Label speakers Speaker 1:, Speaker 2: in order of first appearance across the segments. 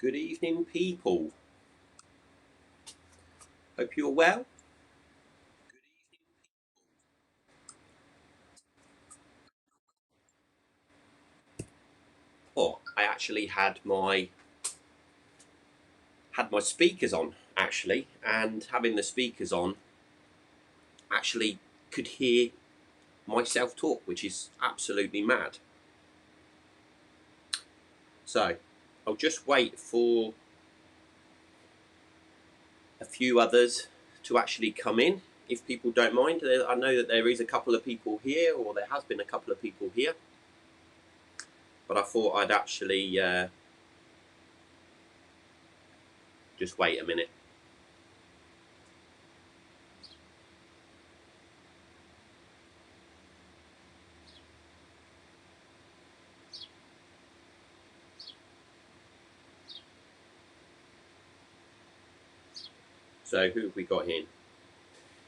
Speaker 1: Good evening, people. Hope you're well. Oh, I actually had my speakers on actually, and having the speakers on, actually could hear myself talk, which is absolutely mad. So I'll just wait for a few others to actually come in, if people don't mind. I know that there is a couple of people here, or there has been a couple of people here, but I thought I'd actually just wait a minute. So who have we got in?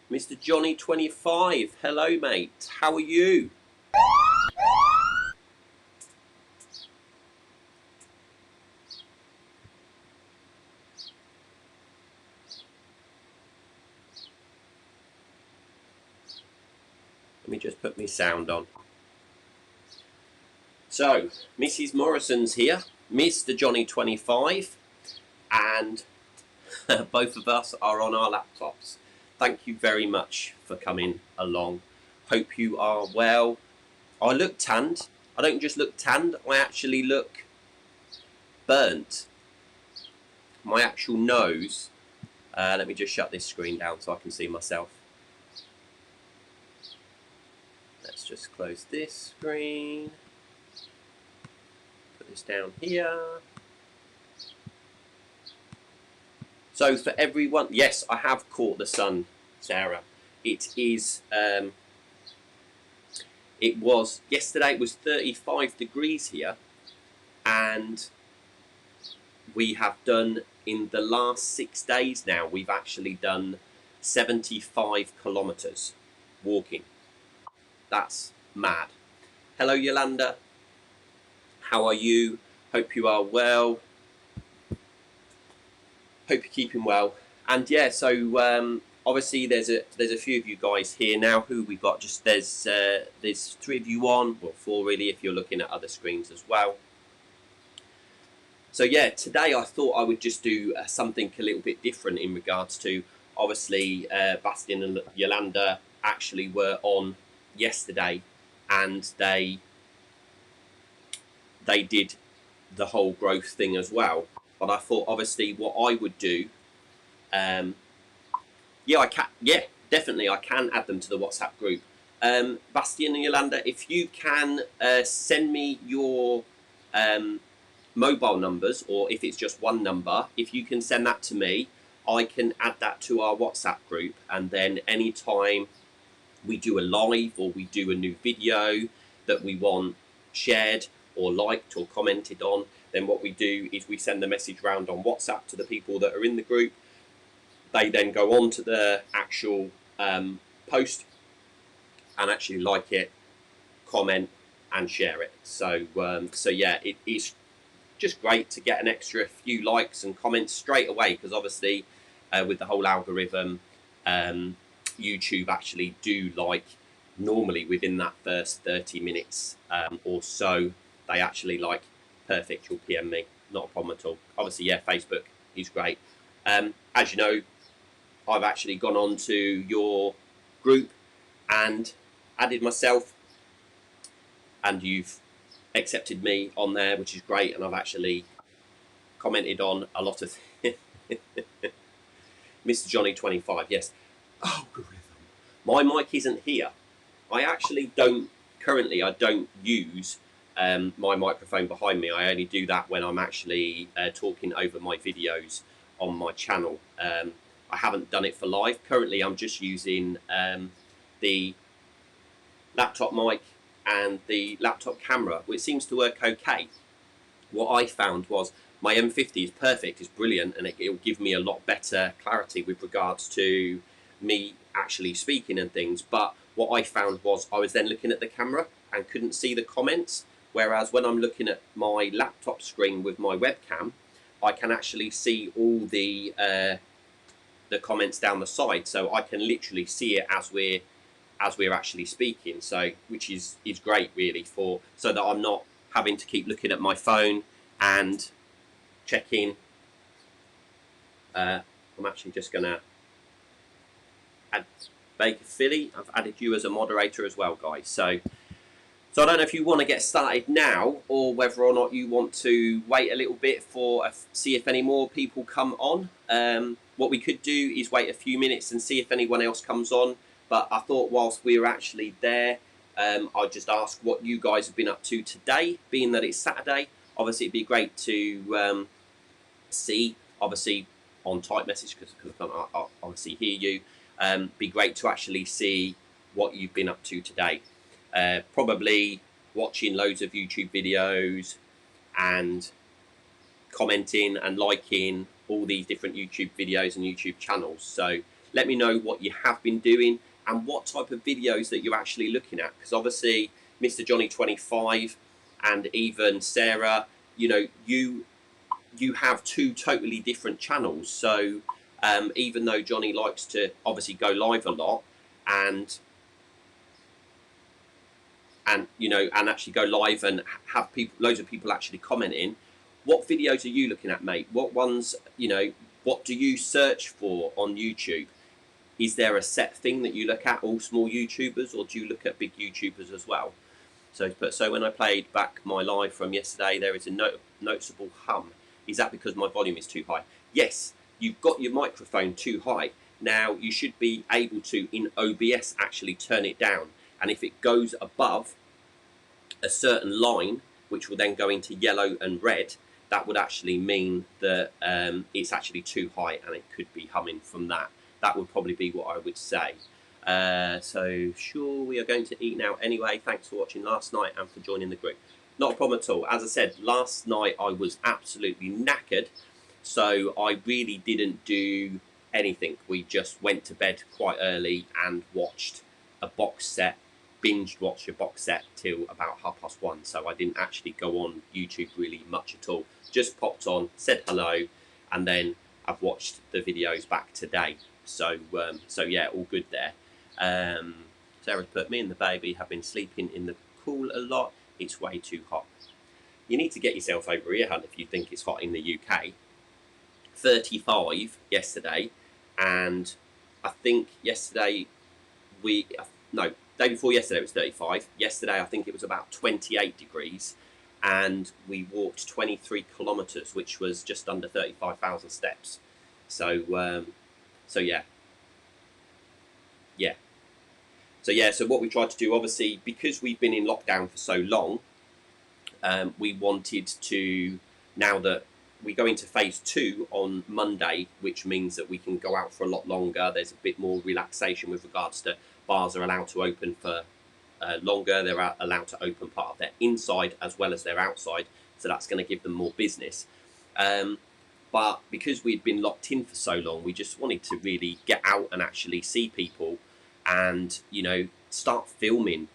Speaker 1: Mr. Johnny 25. Hello, mate. How are you? Let me just put my sound on. So, Mrs. Morrison's here, Mr. Johnny 25, and both of us are on our laptops. Thank you very much for coming along. Hope you are well. I look tanned. I don't just look tanned, I actually look burnt. My actual nose, let me just shut this screen down so I can see myself. Let's just close this screen. Put this down here. So for everyone, yes, I have caught the sun, Sarah. It is, it was, yesterday it was 35 degrees here, and we have done, in the last 6 days now, we've actually done 75 kilometres walking. That's mad. Hello, Yolanda. How are you? Hope you are well. Hope you're keeping well. And yeah, so obviously there's a few of you guys here now. Who we've got? Just there's 3 of you on, well 4 really if you're looking at other screens as well. So yeah, today I thought I would just do something a little bit different in regards to, obviously Bastian and Yolanda actually were on yesterday, and they did the whole growth thing as well. But I thought, obviously, what I would do, yeah, I can, yeah, definitely, I can add them to the WhatsApp group. Bastian and Yolanda, if you can send me your mobile numbers, or if it's just one number, if you can send that to me, I can add that to our WhatsApp group, and then anytime we do a live or we do a new video that we want shared or liked or commented on, then what we do is we send the message round on WhatsApp to the people that are in the group. They then go on to the actual post and actually like it, comment and share it. So so yeah, it is just great to get an extra few likes and comments straight away, because obviously with the whole algorithm, YouTube actually do like, normally within that first 30 minutes or so, they actually like. Perfect, you'll PM me, not a problem at all. Obviously, yeah, Facebook is great. As you know, I've actually gone on to your group and added myself, and you've accepted me on there, which is great, and I've actually commented on a lot of Mr. Johnny 25, yes. Algorithm. My mic isn't here. I actually don't, currently I don't use my microphone behind me. I only do that when I'm actually talking over my videos on my channel. I haven't done it for live. Currently I'm just using the laptop mic and the laptop camera, which seems to work okay. What I found was my M50 is perfect, it's brilliant, and it'll give me a lot better clarity with regards to me actually speaking and things. But what I found was I was then looking at the camera and couldn't see the comments, whereas when I'm looking at my laptop screen with my webcam, I can actually see all the comments down the side, so I can literally see it as we're actually speaking. So which is great really, for so that I'm not having to keep looking at my phone and checking. I'm actually just gonna add Baker Philly. I've added you as a moderator as well, guys. So I don't know if you want to get started now, or whether or not you want to wait a little bit for see if any more people come on. What we could do is wait a few minutes and see if anyone else comes on. But I thought whilst we were actually there, I'd just ask what you guys have been up to today, being that it's Saturday. Obviously, it'd be great to see, obviously, on type message, because I can't obviously hear you. Be great to actually see what you've been up to today. Probably watching loads of YouTube videos and commenting and liking all these different YouTube videos and YouTube channels. So let me know what you have been doing and what type of videos that you're actually looking at, because obviously Mr. Johnny 25 and even Sarah, you know, you have two totally different channels. So even though Johnny likes to obviously go live a lot and you know, and actually go live and have loads of people actually commenting, what videos are you looking at, mate? What ones, you know, what do you search for on YouTube? Is there a set thing that you look at, all small YouTubers, or do you look at big YouTubers as well? So when I played back my live from yesterday, there is a noticeable hum. Is that because my volume is too high? Yes, you've got your microphone too high. Now you should be able to, in OBS, actually turn it down. And if it goes above a certain line, which will then go into yellow and red, that would actually mean that it's actually too high and it could be humming from that. That would probably be what I would say. So sure, we are going to eat now anyway. Thanks for watching last night and for joining the group. Not a problem at all. As I said, last night I was absolutely knackered, so I really didn't do anything. We just went to bed quite early and watched a box set, binged watched a box set till about 1:30. So I didn't actually go on YouTube really much at all. Just popped on, said hello, and then I've watched the videos back today. So yeah, all good there. Sarah's put, me and the baby have been sleeping in the cool a lot. It's way too hot. You need to get yourself over here, hun, if you think it's hot in the UK. 35 yesterday, and I think yesterday day before yesterday it was 35. Yesterday I think it was about 28 degrees, and we walked 23 kilometres, which was just under 35,000 steps. So yeah. So what we tried to do, obviously, because we've been in lockdown for so long, we wanted to, now that we go into phase 2 on Monday, which means that we can go out for a lot longer. There's a bit more relaxation with regards to bars are allowed to open for longer. They're allowed to open part of their inside as well as their outside. So that's going to give them more business. But because we'd been locked in for so long, we just wanted to really get out and actually see people and, you know, start filming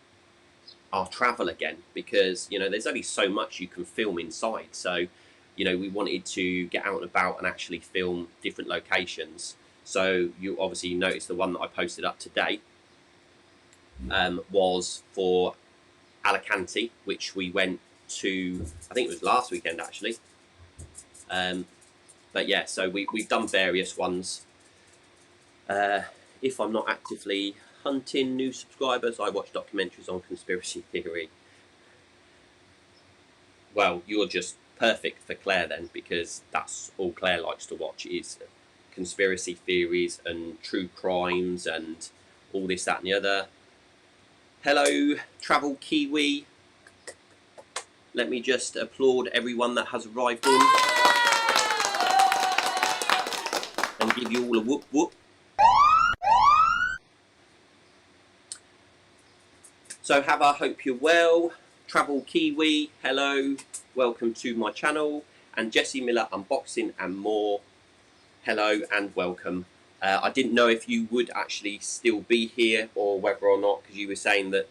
Speaker 1: our travel again, because, you know, there's only so much you can film inside. So, you know, we wanted to get out and about and actually film different locations. So you obviously noticed the one that I posted up today was for Alicante, which we went to, I think it was last weekend actually. But yeah, so we've done various ones. If I'm not actively hunting new subscribers, I watch documentaries on conspiracy theory. Well, you're just perfect for Claire then, because that's all Claire likes to watch is conspiracy theories and true crimes and all this, that and the other. Hello, Travel Kiwi. Let me just applaud everyone that has arrived in and give you all a whoop whoop. So I hope you're well. Travel Kiwi, hello, welcome to my channel. And Jesse Miller Unboxing and More, hello and welcome. I didn't know if you would actually still be here or whether or not, because you were saying that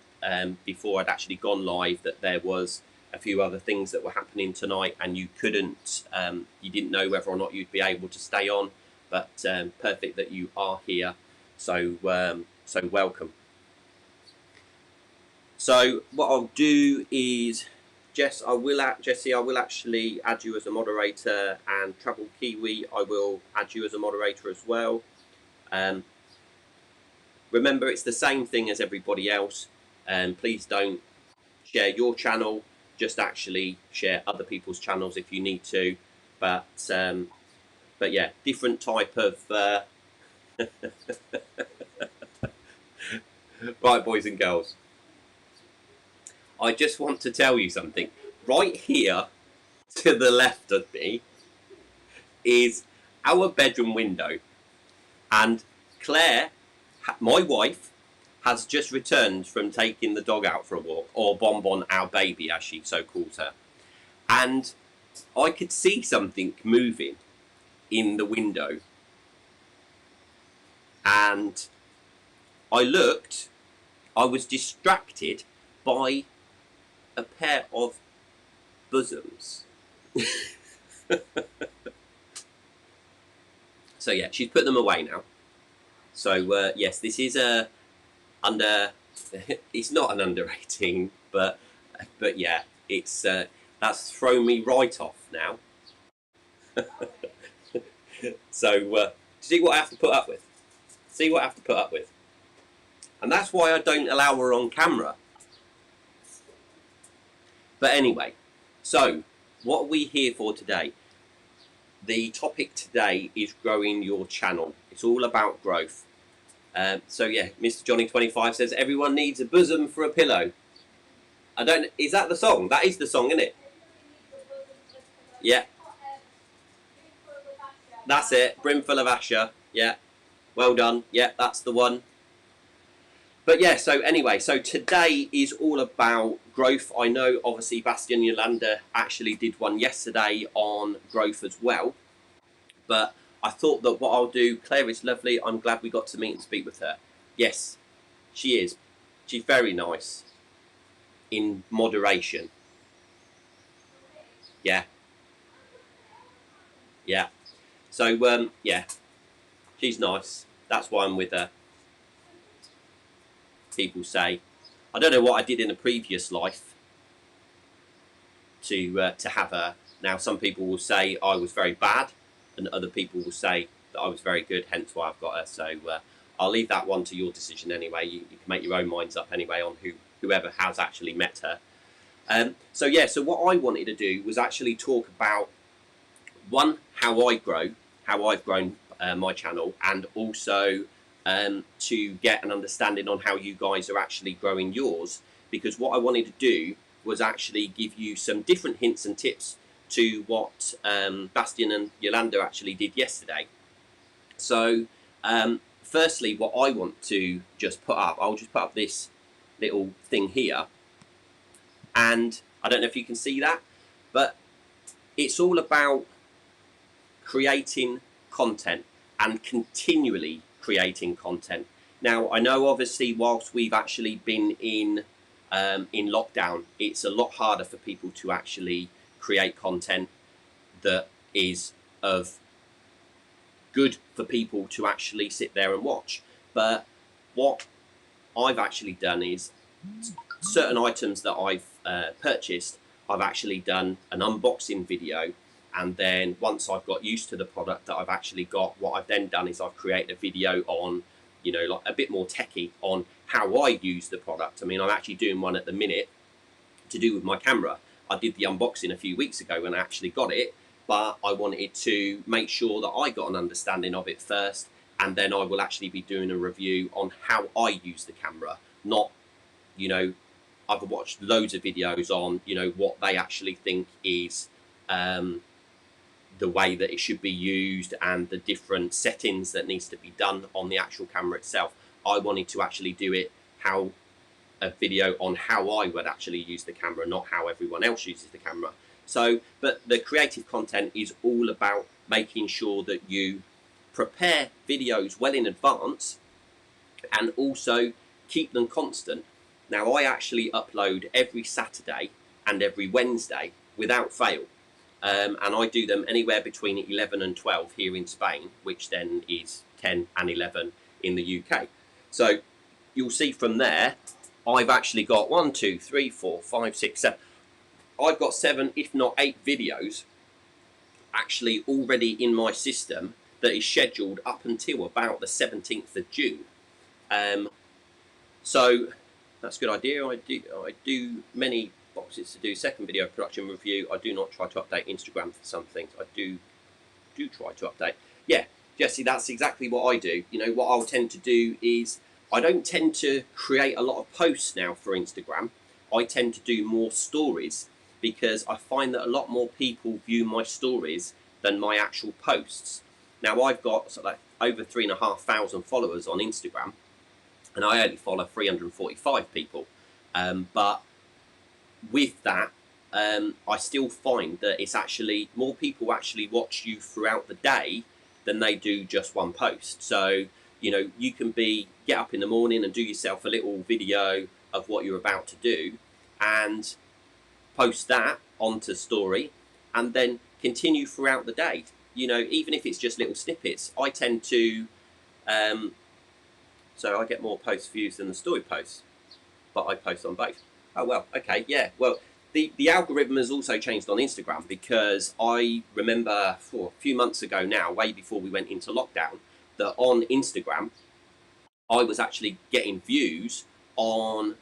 Speaker 1: before I'd actually gone live that there was a few other things that were happening tonight, and you couldn't, you didn't know whether or not you'd be able to stay on. But perfect that you are here. So so welcome. So what I'll do is, Jesse, I will actually add you as a moderator, and Travel Kiwi, I will add you as a moderator as well. Remember, it's the same thing as everybody else. Please don't share your channel. Just actually share other people's channels if you need to. But yeah, different type of. Right, boys and girls. I just want to tell you something. Right here, to the left of me, is our bedroom window, and Claire, my wife, has just returned from taking the dog out for a walk, or Bonbon, our baby, as she so calls her. And I could see something moving in the window. And I looked, I was distracted by a pair of bosoms. So yeah, she's put them away now. So yes, this is a it's not an under 18, but yeah, it's that's thrown me right off now. So see what I have to put up with. See what I have to put up with. And that's why I don't allow her on camera. But anyway, so what are we here for today? The topic today is growing your channel. It's all about growth. So yeah, Mr. Johnny 25 says everyone needs a bosom for a pillow. I don't. Is that the song? That is the song, isn't it? Yeah. That's it. Brimful of Asher. Yeah. Well done. Yeah, that's the one. But yeah, so anyway, so today is all about growth. I know obviously Bastian Yolanda actually did one yesterday on growth as well. But I thought that what I'll do, Claire is lovely. I'm glad we got to meet and speak with her. Yes, she is. She's very nice. In moderation. Yeah. Yeah. So, yeah. She's nice. That's why I'm with her. People say. I don't know what I did in a previous life to have her. Now, some people will say I was very bad, and other people will say that I was very good, hence why I've got her. So I'll leave that one to your decision anyway. You can make your own minds up anyway on whoever has actually met her. So yeah, so what I wanted to do was actually talk about, one, how I've grown my channel, and also to get an understanding on how you guys are actually growing yours, because what I wanted to do was actually give you some different hints and tips to what Bastian and Yolanda actually did yesterday. So firstly, what I want to just put up, I'll just put up this little thing here, and I don't know if you can see that, but it's all about creating content and continually creating content. Now, I know obviously whilst we've actually been in lockdown, it's a lot harder for people to actually create content that is of good for people to actually sit there and watch. But what I've actually done is certain items that I've purchased, I've actually done an unboxing video, and then once I've got used to the product that I've actually got, what I've then done is I've created a video on, you know, like a bit more techie on how I use the product. I mean, I'm actually doing one at the minute to do with my camera. I did the unboxing a few weeks ago when I actually got it, but I wanted to make sure that I got an understanding of it first, and then I will actually be doing a review on how I use the camera. Not, you know, I've watched loads of videos on, you know, what they actually think is the way that it should be used and the different settings that needs to be done on the actual camera itself. I wanted to actually do it a video on how I would actually use the camera, not how everyone else uses the camera. So, but the creative content is all about making sure that you prepare videos well in advance and also keep them constant. Now, I actually upload every Saturday and every Wednesday without fail. And I do them anywhere between 11 and 12 here in Spain, which then is 10 and 11 in the UK. So you'll see from there, I've actually got 1, 2, 3, 4, 5, 6, 7. I've got 7, if not 8 videos actually already in my system that is scheduled up until about the 17th of June. So that's a good idea. I do many boxes to do second video production review. I do not try to update Instagram for some things. I do try to update. Yeah, Jesse, that's exactly what I do. You know, what I'll tend to do is I don't tend to create a lot of posts now for Instagram. I tend to do more stories because I find that a lot more people view my stories than my actual posts. Now I've got sort of like over 3,500 followers on Instagram, and I only follow 345 people. But with that, I still find that it's actually more people actually watch you throughout the day than they do just one post. So, you know, you can get up in the morning and do yourself a little video of what you're about to do and post that onto story and then continue throughout the day. You know, even if it's just little snippets, I tend to, so I get more post views than the story posts, but I post on both. Oh, well, okay, yeah. Well, the algorithm has also changed on Instagram because I remember a few months ago now, way before we went into lockdown, that on Instagram, I was actually getting views on,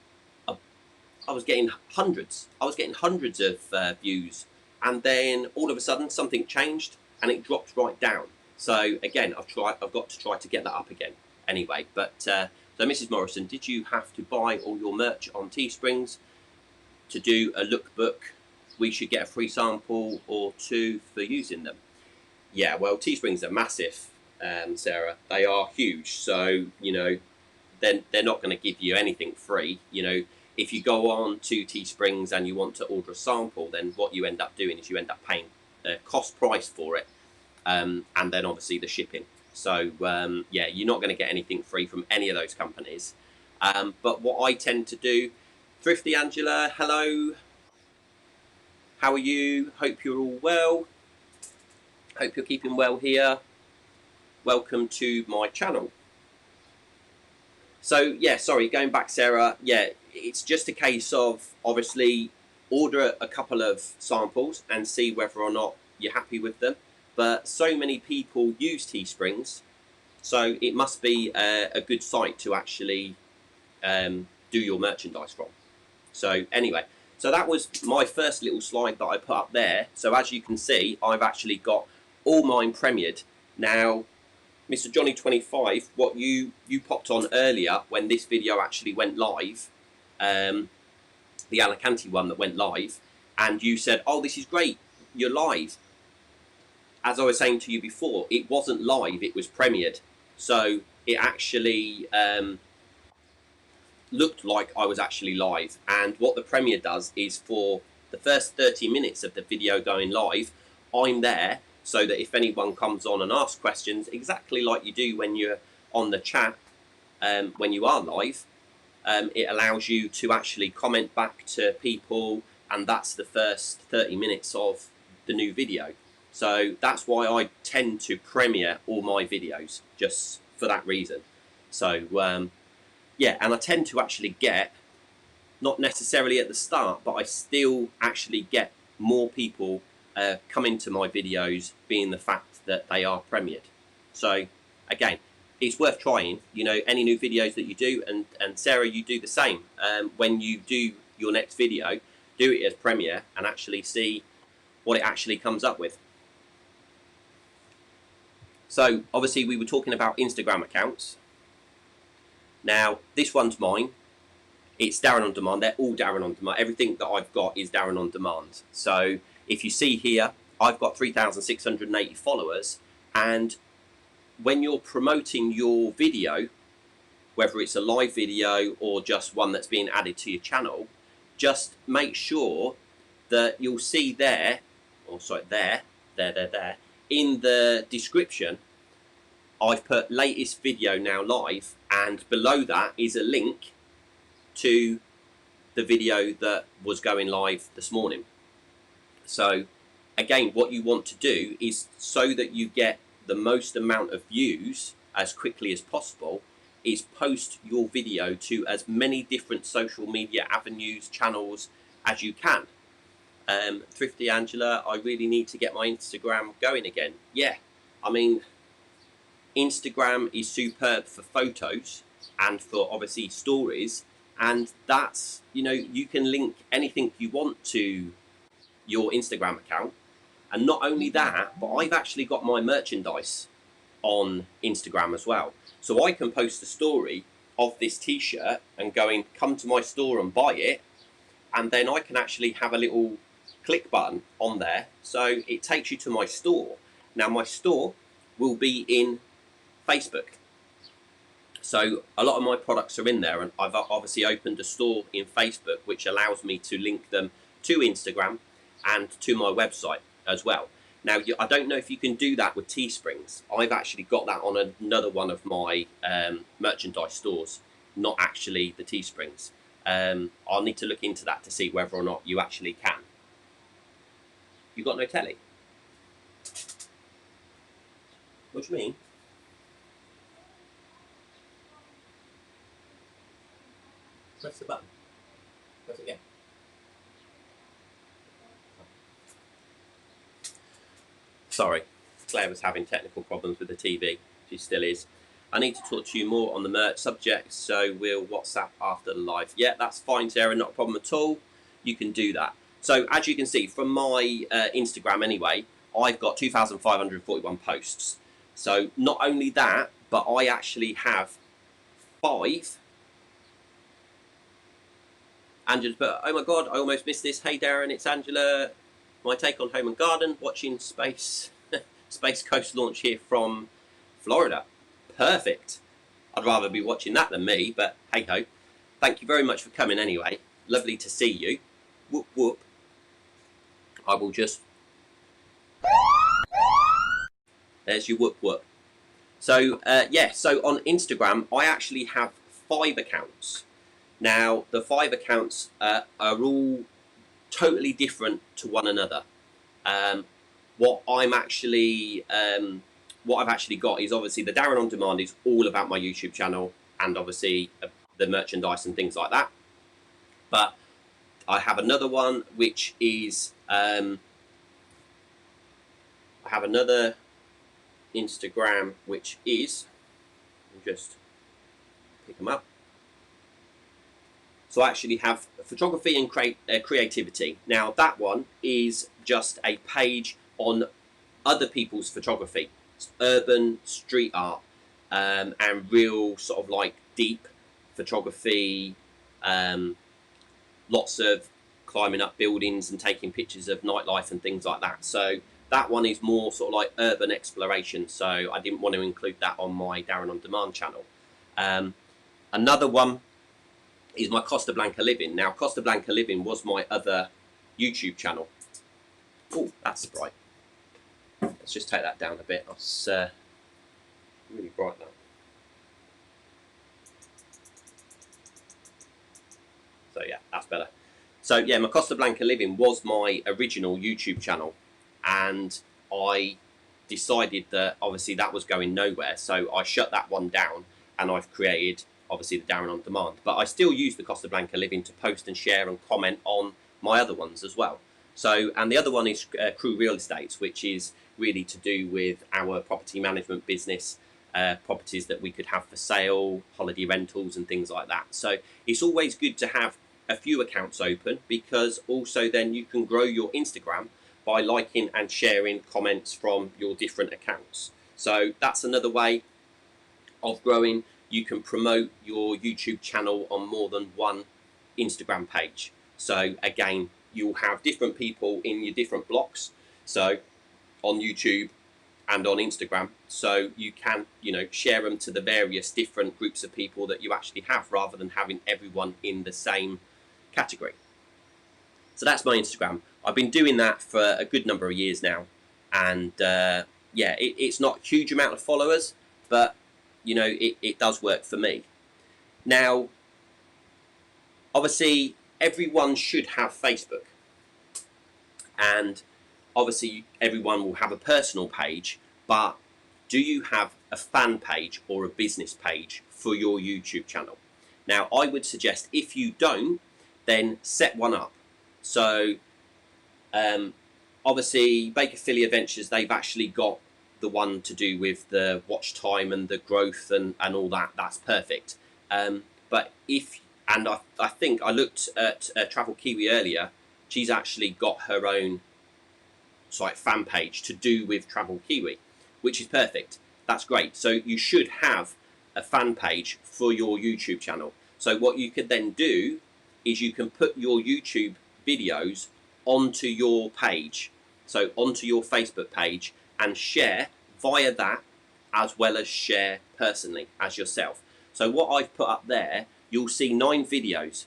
Speaker 1: I was getting hundreds. I was getting hundreds of views. And then all of a sudden something changed and it dropped right down. So again, I've got to try to get that up again anyway. But so Mrs. Morrison, did you have to buy all your merch on Teesprings to do a lookbook? We should get a free sample or 2 for using them. Yeah, well, Teesprings are massive, Sarah. They are huge. So, you know, they're not going to give you anything free. You know, if you go on to Teesprings and you want to order a sample, then what you end up doing is you end up paying cost price for it, and then obviously the shipping. So yeah, you're not going to get anything free from any of those companies. But what I tend to do, Thrifty Angela, hello. How are you? Hope you're all well. Hope you're keeping well here. Welcome to my channel. So yeah, sorry, going back, Sarah. Yeah, it's just a case of obviously order a couple of samples and see whether or not you're happy with them. But so many people use Teesprings, so it must be a good site to actually do your merchandise from. So anyway, so that was my first little slide that I put up there. So as you can see, I've actually got all mine premiered. Now, Mr. Johnny 25, what you popped on earlier when this video actually went live, the Alicante one that went live, and you said, oh, this is great, you're live. As I was saying to you before, it wasn't live, it was premiered. So it actually looked like I was actually live. And what the premiere does is for the first 30 minutes of the video going live, I'm there so that if anyone comes on and asks questions, exactly like you do when you're on the chat, when you are live, it allows you to actually comment back to people, and that's the first 30 minutes of the new video. So that's why I tend to premiere all my videos, just for that reason. So yeah, and I tend to actually get, not necessarily at the start, but I still actually get more people come into my videos, being the fact that they are premiered. So again, it's worth trying. You know, any new videos that you do, and Sarah, you do the same. When you do your next video, do it as premiere and actually see what it actually comes up with. So obviously we were talking about Instagram accounts. Now this one's mine. It's Darren on Demand. They're all Darren on Demand. Everything that I've got is Darren on Demand. So if you see here, I've got 3,680 followers, and when you're promoting your video, whether it's a live video or just one that's being added to your channel, just make sure that you'll see there, or sorry, there, in the description, I've put latest video now live, and below that is a link to the video that was going live this morning. So again, what you want to do is, so that you get the most amount of views as quickly as possible, is post your video to as many different social media avenues, channels as you can. Thrifty Angela, I really need to get my Instagram going again. Yeah, I mean, Instagram is superb for photos and for obviously stories, and that's, you know, you can link anything you want to your Instagram account. And not only that, but I've actually got my merchandise on Instagram as well. So I can post a story of this t-shirt and going, come to my store and buy it, and then I can actually have a little click button on there, so it takes you to my store. Now my store will be in Facebook, so a lot of my products are in there, and I've obviously opened a store in Facebook which allows me to link them to Instagram and to my website as well. Now I don't know if you can do that with Teesprings. I've actually got that on another one of my merchandise stores, not actually the Teesprings. I'll need to look into that to see whether or not you actually can. You got no telly? What do you mean? Press the button. Press it again. Sorry, Claire was having technical problems with the TV. She still is. I need to talk to you more on the merch subject, so we'll WhatsApp after the live. Yeah, that's fine, Sarah, not a problem at all. You can do that. So as you can see from my Instagram anyway, I've got 2,541 posts. So not only that, but I actually have 5. Angela's put, oh my God, I almost missed this. Hey Darren, it's Angela. My take on home and garden, watching Space Coast launch here from Florida. Perfect. I'd rather be watching that than me, but hey ho. Thank you very much for coming anyway. Lovely to see you. Whoop whoop. I will just... There's your whoop whoop. So yeah, so on Instagram I actually have 5 accounts. Now the 5 accounts are all totally different to one another. What I've actually got is, obviously the Darren On Demand is all about my YouTube channel and obviously the merchandise and things like that. But I have another one which is I have another Instagram which is, I'll just pick them up. So I actually have photography and creativity. Now that one is just a page on other people's photography, urban street art, and real sort of like deep photography, lots of climbing up buildings and taking pictures of nightlife and things like that. So that one is more sort of like urban exploration, so I didn't want to include that on my Darren On Demand channel. Another one is my Costa Blanca Living. Now Costa Blanca Living was my other YouTube channel. Oh, that's bright. Let's just take that down a bit. It's really bright now. So yeah, that's better. So yeah, my Costa Blanca Living was my original YouTube channel, and I decided that obviously that was going nowhere, so I shut that one down and I've created obviously the Darren On Demand. But I still use the Costa Blanca Living to post and share and comment on my other ones as well. So, and the other one is Crew Real Estates, which is really to do with our property management business, properties that we could have for sale, holiday rentals and things like that. So it's always good to have a few accounts open, because also then you can grow your Instagram by liking and sharing comments from your different accounts. So that's another way of growing. You can promote your YouTube channel on more than one Instagram page. So again, you'll have different people in your different blocks, so on YouTube and on Instagram, so you can, you know, share them to the various different groups of people that you actually have, rather than having everyone in the same category. So that's my Instagram. I've been doing that for a good number of years now, and yeah, it's not a huge amount of followers, but you know, it does work for me. Now obviously everyone should have Facebook, and obviously everyone will have a personal page, but do you have a fan page or a business page for your YouTube channel? Now, I would suggest if you don't, then set one up. So obviously Baker Philly Adventures, they've actually got the one to do with the watch time and the growth and all that. That's perfect. But if, and I think I looked at Travel Kiwi earlier, she's actually got her own site fan page to do with Travel Kiwi, which is perfect. That's great. So you should have a fan page for your YouTube channel. So what you could then do is you can put your YouTube videos onto your page, so onto your Facebook page, and share via that, as well as share personally as yourself. So what I've put up there, you'll see 9 videos.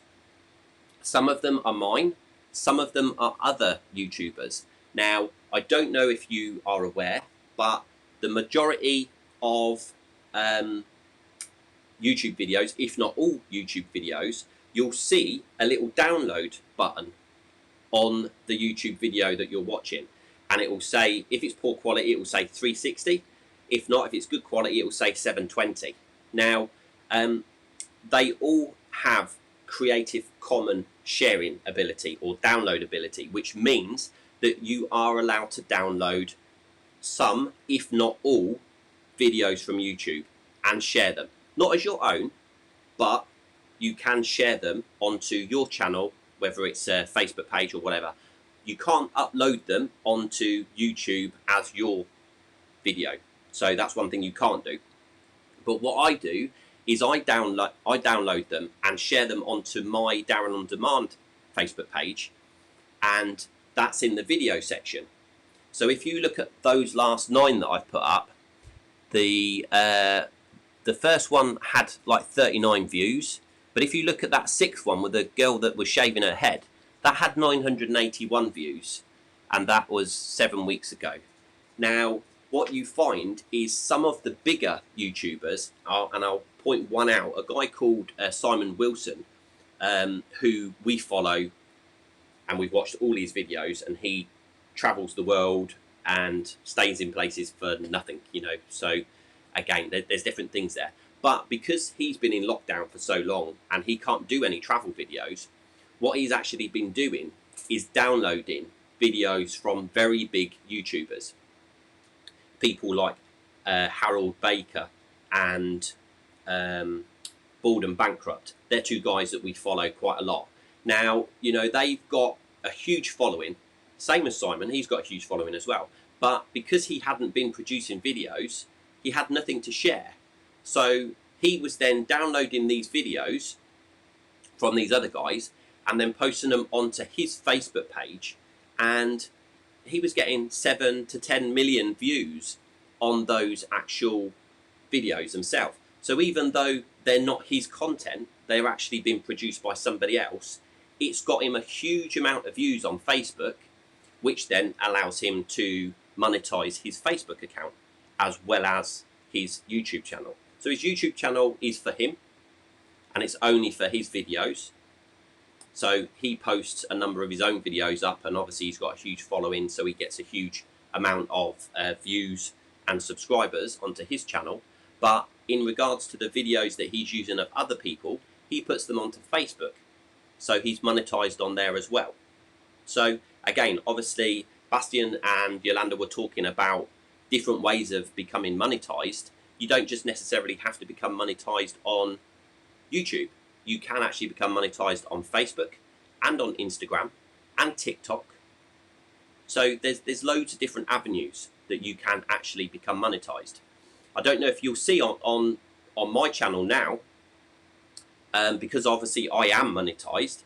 Speaker 1: Some of them are mine, some of them are other YouTubers. Now, I don't know if you are aware, but the majority of YouTube videos, if not all YouTube videos, you'll see a little download button on the YouTube video that you're watching, and it will say, if it's poor quality, it will say 360. If not, if it's good quality, it will say 720. Now, they all have Creative Commons sharing ability or download ability, which means that you are allowed to download some, if not all, videos from YouTube and share them. Not as your own, but you can share them onto your channel, whether it's a Facebook page or whatever. You can't upload them onto YouTube as your video. So that's one thing you can't do. But what I do is I download them and share them onto my Darren On Demand Facebook page, and that's in the video section. So if you look at those last 9 that I've put up, the first one had like 39 views, but if you look at that 6th one with the girl that was shaving her head, that had 981 views, and that was 7 weeks ago. Now, what you find is some of the bigger YouTubers, and I'll point one out, a guy called Simon Wilson, who we follow, and we've watched all his videos, and he travels the world and stays in places for nothing, you know. So again, there's different things there. But because he's been in lockdown for so long and he can't do any travel videos, what he's actually been doing is downloading videos from very big YouTubers. People like Harold Baker and Bald and Bankrupt. They're 2 guys that we follow quite a lot. Now, you know, they've got a huge following. Same as Simon, he's got a huge following as well. But because he hadn't been producing videos, he had nothing to share. So he was then downloading these videos from these other guys and then posting them onto his Facebook page, and he was getting 7 to 10 million views on those actual videos themselves. So even though they're not his content, they're actually being produced by somebody else, it's got him a huge amount of views on Facebook, which then allows him to monetize his Facebook account as well as his YouTube channel. So his YouTube channel is for him, and it's only for his videos. So he posts a number of his own videos up, and obviously he's got a huge following, so he gets a huge amount of views and subscribers onto his channel. But in regards to the videos that he's using of other people, he puts them onto Facebook. So he's monetized on there as well. So again, obviously Bastian and Yolanda were talking about different ways of becoming monetized. You don't just necessarily have to become monetized on YouTube. You can actually become monetized on Facebook and on Instagram and TikTok. So there's loads of different avenues that you can actually become monetized. I don't know if you'll see on my channel now, because obviously I am monetized,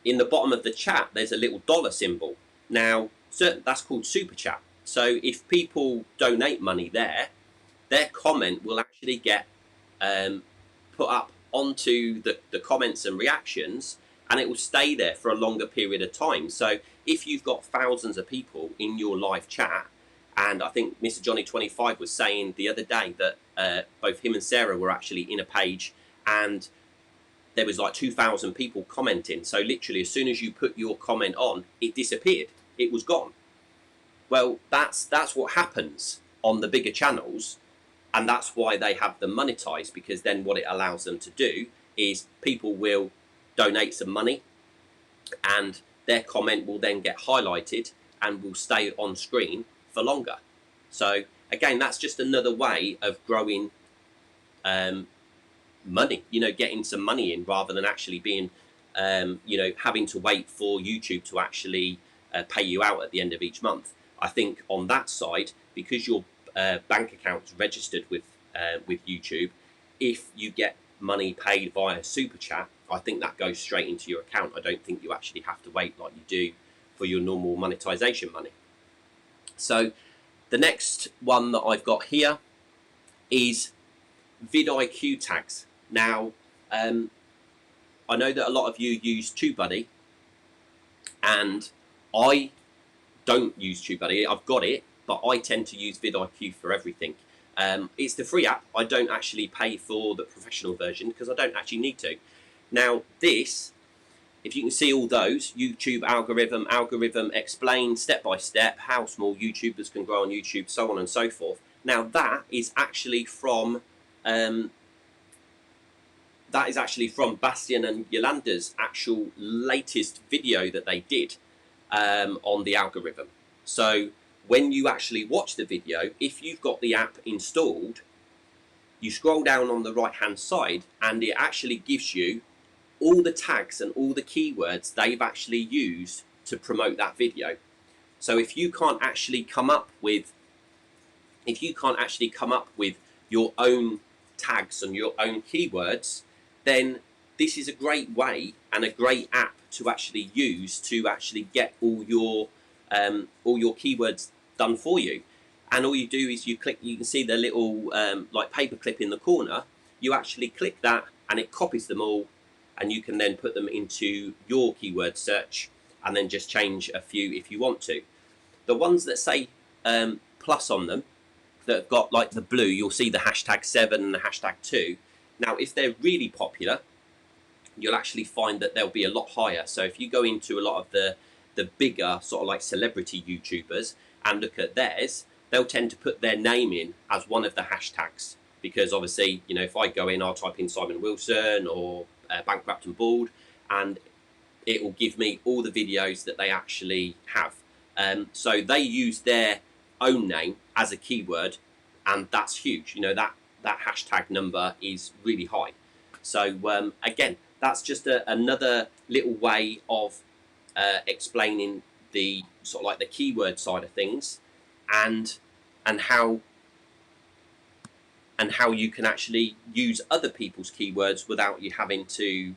Speaker 1: in the bottom of the chat there's a little dollar symbol. Now, that's called Super Chat. So if people donate money there, their comment will actually get put up onto the comments and reactions, and it will stay there for a longer period of time. So if you've got thousands of people in your live chat, and I think Mr. Johnny 25 was saying the other day that both him and Sarah were actually in a page, and there was like 2,000 people commenting. So literally, as soon as you put your comment on, it disappeared. It was gone. Well, that's what happens on the bigger channels, and that's why they have them monetized, because then what it allows them to do is people will donate some money, and their comment will then get highlighted and will stay on screen for longer. So again, that's just another way of growing money, getting some money in, rather than actually being having to wait for YouTube to actually pay you out at the end of each month. I think on that side, because your bank account's registered with YouTube, if you get money paid via super chat, I think that goes straight into your account. I don't think you actually have to wait like you do for your normal monetization money. So the next one that I've got here is vidIQ tags. Now, I know that a lot of you use TubeBuddy, and I don't use TubeBuddy. I've got it, but I tend to use vidIQ for everything. It's the free app. I don't actually pay for the professional version because I don't actually need to. Now this, if you can see all those, YouTube algorithm explained step by step how small YouTubers can grow on YouTube, so on and so forth. Now that is actually from Bastian and Yolanda's actual latest video that they did on the algorithm. So when you actually watch the video, if you've got the app installed, you scroll down on the right hand side and it actually gives you all the tags and all the keywords they've actually used to promote that video. So if you can't actually come up with your own tags and your own keywords, then this is a great way and a great app to actually use to actually get all your keywords done for you. And all you do is you can see the little like paperclip in the corner. You actually click that and it copies them all, and you can then put them into your keyword search and then just change a few if you want to. The ones that say plus on them, that have got like the blue, you'll see the #7 and the #2. Now if they're really popular, you'll actually find that they'll be a lot higher. So if you go into a lot of the bigger sort of like celebrity YouTubers and look at theirs, they'll tend to put their name in as one of the hashtags, because obviously, if I go in, I'll type in Simon Wilson or Bankrupt and Bald, and it will give me all the videos that they actually have. So they use their own name as a keyword, and that's huge. That hashtag number is really high. So again, that's just another little way of explaining the sort of like the keyword side of things, and how you can actually use other people's keywords without you having to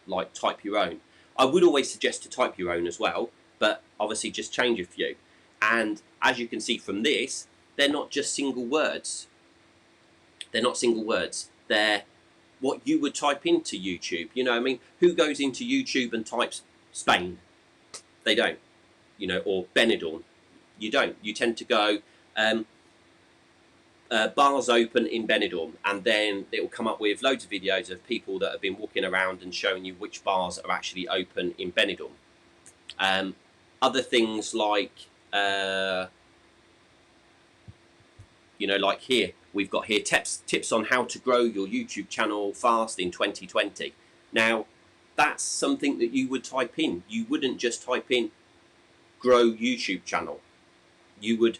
Speaker 1: like type your own. I would always suggest to type your own as well, but obviously just change a few. And as you can see from this, they're not just single words. They're not single words. They're what you would type into YouTube. Who goes into YouTube and types Spain? They don't. Or Benidorm. You don't. You tend to go bars open in Benidorm, and then it will come up with loads of videos of people that have been walking around and showing you which bars are actually open in Benidorm. Other things like like here, we've got here tips on how to grow your YouTube channel fast in 2020. Now, that's something that you would type in. You wouldn't just type in grow YouTube channel. You would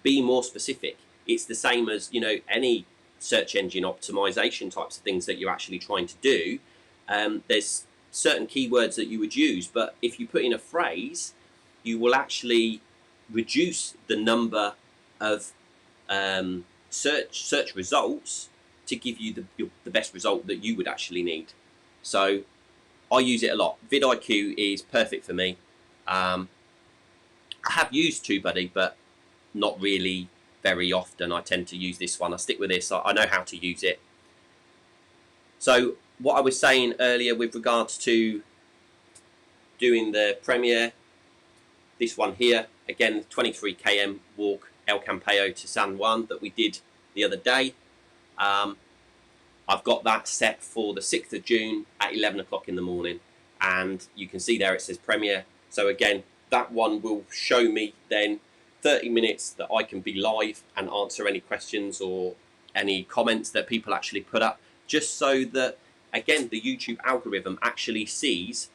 Speaker 1: be more specific. It's the same as, any search engine optimization types of things that you're actually trying to do. There's certain keywords that you would use, but if you put in a phrase, you will actually reduce the number of search results to give you the best result that you would actually need. So I use it a lot. vidIQ is perfect for me. I have used TubeBuddy, but not really very often. I tend to use this one. I stick with this. I know how to use it. So what I was saying earlier with regards to doing the premiere, this one here, again, 23 km walk El Campeo to San Juan that we did the other day. I've got that set for the 6th of June at 11 o'clock in the morning, and you can see there it says premiere. So again, that one will show me then 30 minutes that I can be live and answer any questions or any comments that people actually put up, just so that, again, the YouTube algorithm actually sees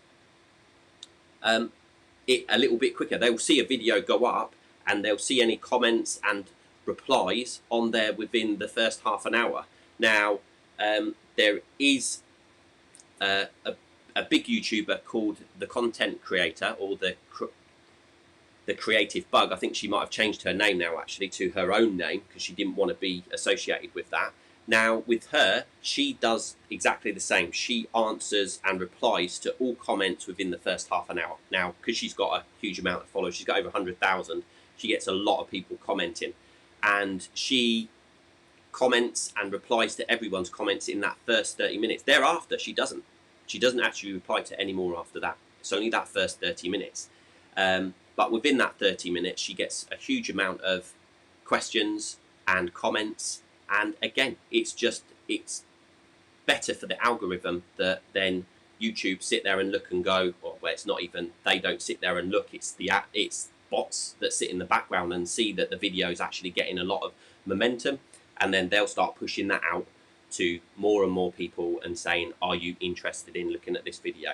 Speaker 1: it a little bit quicker. They'll see a video go up and they'll see any comments and replies on there within the first half an hour. Now, there is a big YouTuber called the Content Creator, or the Creative Bug. I think she might have changed her name now, actually, to her own name, because she didn't want to be associated with that. Now, with her, she does exactly the same. She answers and replies to all comments within the first half an hour. Now, because she's got a huge amount of followers, she's got over 100,000, she gets a lot of people commenting. And she comments and replies to everyone's comments in that first 30 minutes. Thereafter, she doesn't. She doesn't actually reply to any more after that. It's only that first 30 minutes. But within that 30 minutes, she gets a huge amount of questions and comments. And again, it's better for the algorithm that then YouTube sit there and look and go, well, it's not even, they don't sit there and look, it's bots that sit in the background and see that the video is actually getting a lot of momentum, and then they'll start pushing that out to more and more people and saying, are you interested in looking at this video?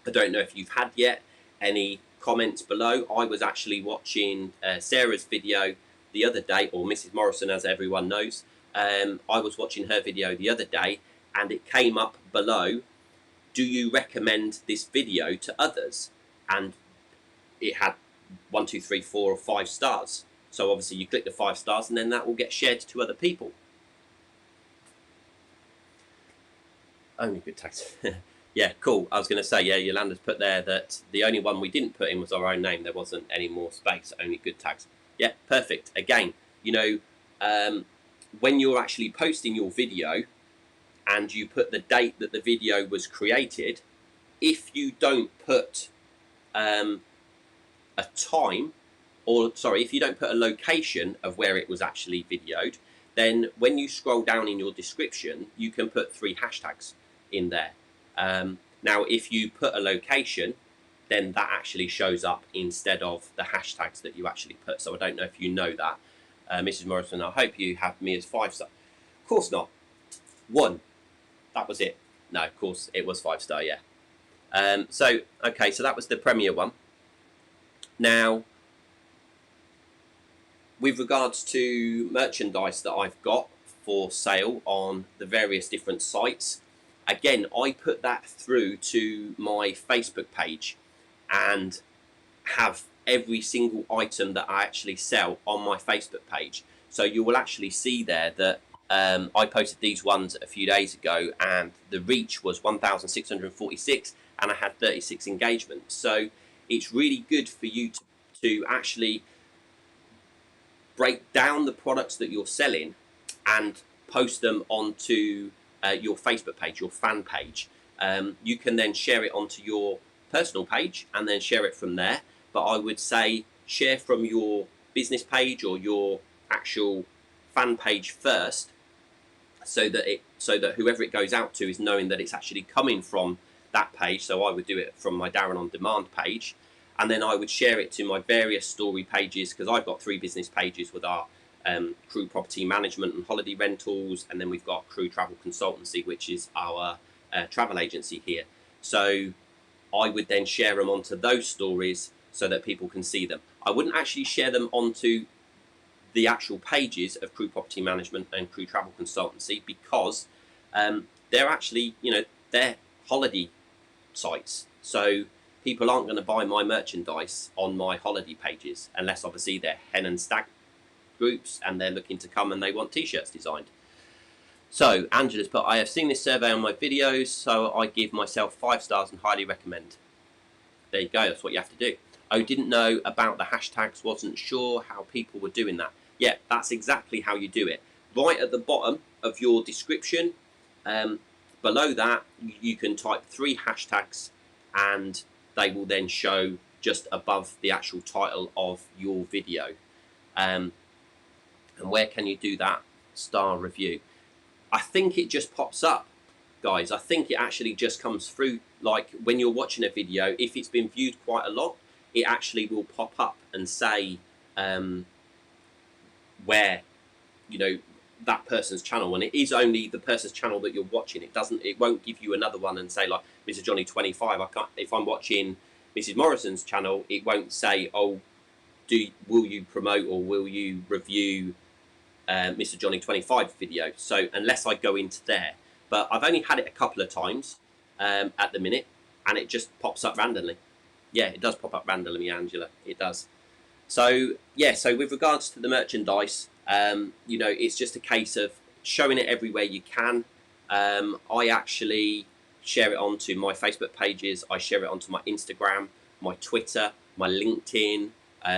Speaker 1: I don't know if you've had yet any comments below. I was actually watching Sarah's video the other day, or Mrs. Morrison, as everyone knows. I was watching her video the other day, and it came up below, do you recommend this video to others? And it had 1, 2, 3, 4 or 5 stars. So obviously you click the 5 stars, and then that will get shared to other people. Only good tags. Yeah, cool. I was going to say, yeah, Yolanda's put there that the only one we didn't put in was our own name. There wasn't any more space, only good tags. Yeah, perfect. Again, you know, when you're actually posting your video and you put the date that the video was created, if you don't put a time, or sorry, if you don't put a location of where it was actually videoed, then when you scroll down in your description, you can put 3 hashtags in there. Now, if you put a location, then that actually shows up instead of the hashtags that you actually put. So I don't know if you know that. Mrs. Morrison, I hope you have me as 5 star. Of course not. 1. That was it. No, of course it was 5 star, yeah. So, okay, so that was the Premier one. Now, with regards to merchandise that I've got for sale on the various different sites, again, I put that through to my Facebook page and have every single item that I actually sell on my Facebook page. So you will actually see there that I posted these ones a few days ago, and the reach was 1,646, and I had 36 engagements. So it's really good for you to actually break down the products that you're selling and post them onto your Facebook page, your fan page. You can then share it onto your personal page and then share it from there. But I would say share from your business page or your actual fan page first, so that whoever it goes out to is knowing that it's actually coming from that page. So I would do it from my Darren on Demand page, and then I would share it to my various story pages, because I've got 3 business pages with our Crew Property Management and Holiday Rentals, and then we've got Crew Travel Consultancy, which is our travel agency here. So I would then share them onto those stories so that people can see them. I wouldn't actually share them onto the actual pages of Crew Property Management and Crew Travel Consultancy, because they're actually, you know, they're holiday sites. So people aren't going to buy my merchandise on my holiday pages unless obviously they're hen and stag groups and they're looking to come and they want t-shirts designed. So Angela's put, I have seen this survey on my videos, so I give myself 5 stars and highly recommend. There you go, that's what you have to do. Oh, didn't know about the hashtags, wasn't sure how people were doing that. Yeah, that's exactly how you do it. Right at the bottom of your description, below that, you can type 3 hashtags and they will then show just above the actual title of your video. And where can you do that? Star review. I think it just pops up, guys. I think it actually just comes through, like when you're watching a video, if it's been viewed quite a lot, it actually will pop up and say where, you know, that person's channel, and it is only the person's channel that you're watching. It won't give you another one and say like Mr. Johnny 25. I can't, if I'm watching Mrs. Morrison's channel, it won't say, oh, will you promote or will you review Mr. Johnny 25 video. So unless I go into there, but I've only had it a couple of times at the minute, and it just pops up randomly. Yeah, it does pop up randomly, Angela. It does. So yeah, so with regards to the merchandise, you know, it's just a case of showing it everywhere you can. I actually share it onto my Facebook pages. I share it onto my Instagram, my Twitter, my LinkedIn,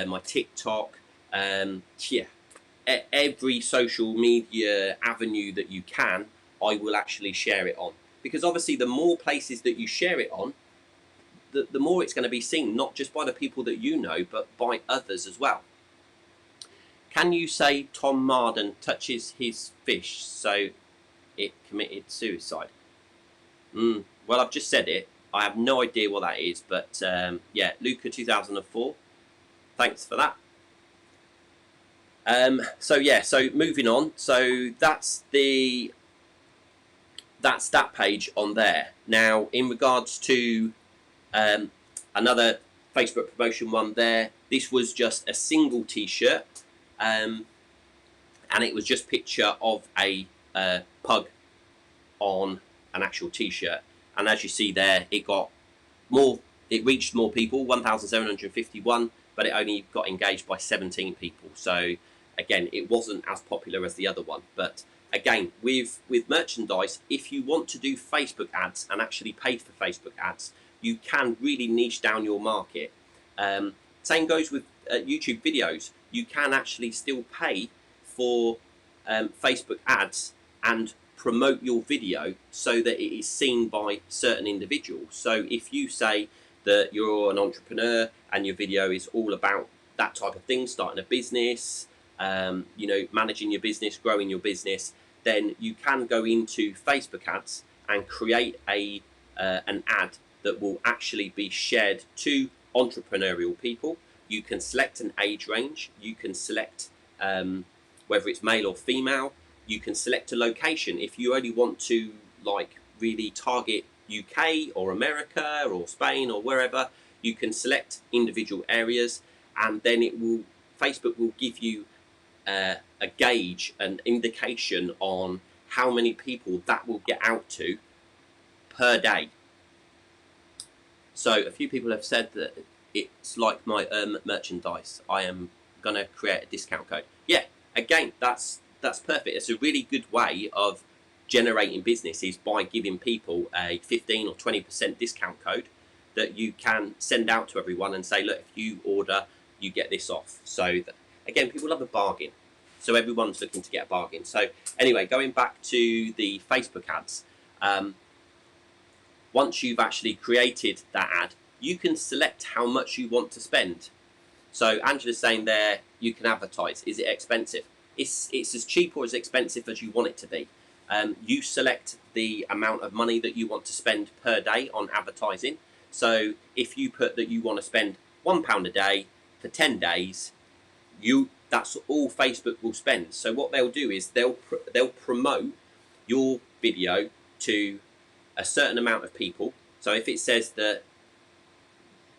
Speaker 1: my TikTok. Yeah, every social media avenue that you can, I will actually share it on. Because obviously the more places that you share it on, the more it's going to be seen, not just by the people that you know, but by others as well. Can you say Tom Marden touches his fish so it committed suicide? Well, I've just said it. I have no idea what that is, but yeah, Luca 2004. Thanks for that. So yeah, so moving on. So that's that page on there. Now, in regards to another Facebook promotion one there, this was just a single t-shirt, and it was just picture of a pug on an actual t-shirt, and as you see there, it reached more people, 1,751, but it only got engaged by 17 people. So again, it wasn't as popular as the other one. But again, with merchandise, if you want to do Facebook ads and actually pay for Facebook ads, you can really niche down your market. Same goes with YouTube videos. You can actually still pay for Facebook ads and promote your video so that it is seen by certain individuals. So if you say that you're an entrepreneur and your video is all about that type of thing, starting a business, you know, managing your business, growing your business, then you can go into Facebook ads and create an ad that will actually be shared to entrepreneurial people. You can select an age range. You can select whether it's male or female. You can select a location. If you only want to like really target UK or America or Spain or wherever, you can select individual areas, and then Facebook will give you a gauge, an indication on how many people that will get out to per day. So a few people have said that it's like my merchandise. I am gonna create a discount code. Yeah, again, that's perfect. It's a really good way of generating business, is by giving people a 15 or 20% discount code that you can send out to everyone and say, look, if you order, you get this off. So again, people love a bargain. So everyone's looking to get a bargain. So anyway, going back to the Facebook ads, once you've actually created that ad, you can select how much you want to spend. So Angela's saying there, you can advertise. Is it expensive? It's as cheap or as expensive as you want it to be. You select the amount of money that you want to spend per day on advertising. So if you put that you want to spend £1 a day for 10 days, that's all Facebook will spend. So what they'll do is they'll promote your video to a certain amount of people. So if it says that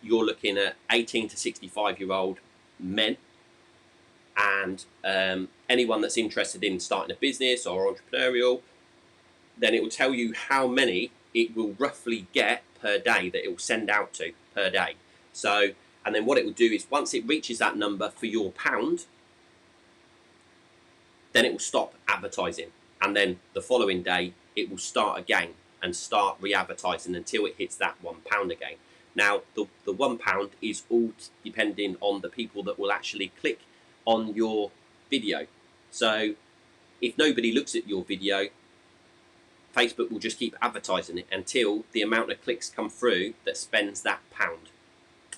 Speaker 1: you're looking at 18 to 65-year-old men, and anyone that's interested in starting a business or entrepreneurial, then it will tell you how many it will roughly get per day that it will send out to per day. So, and then what it will do is once it reaches that number for your pound, then it will stop advertising, and then the following day it will start again and start re-advertising until it hits that £1 again. Now the £1 is all depending on the people that will actually click on your video. So if nobody looks at your video, Facebook will just keep advertising it until the amount of clicks come through that spends that £1,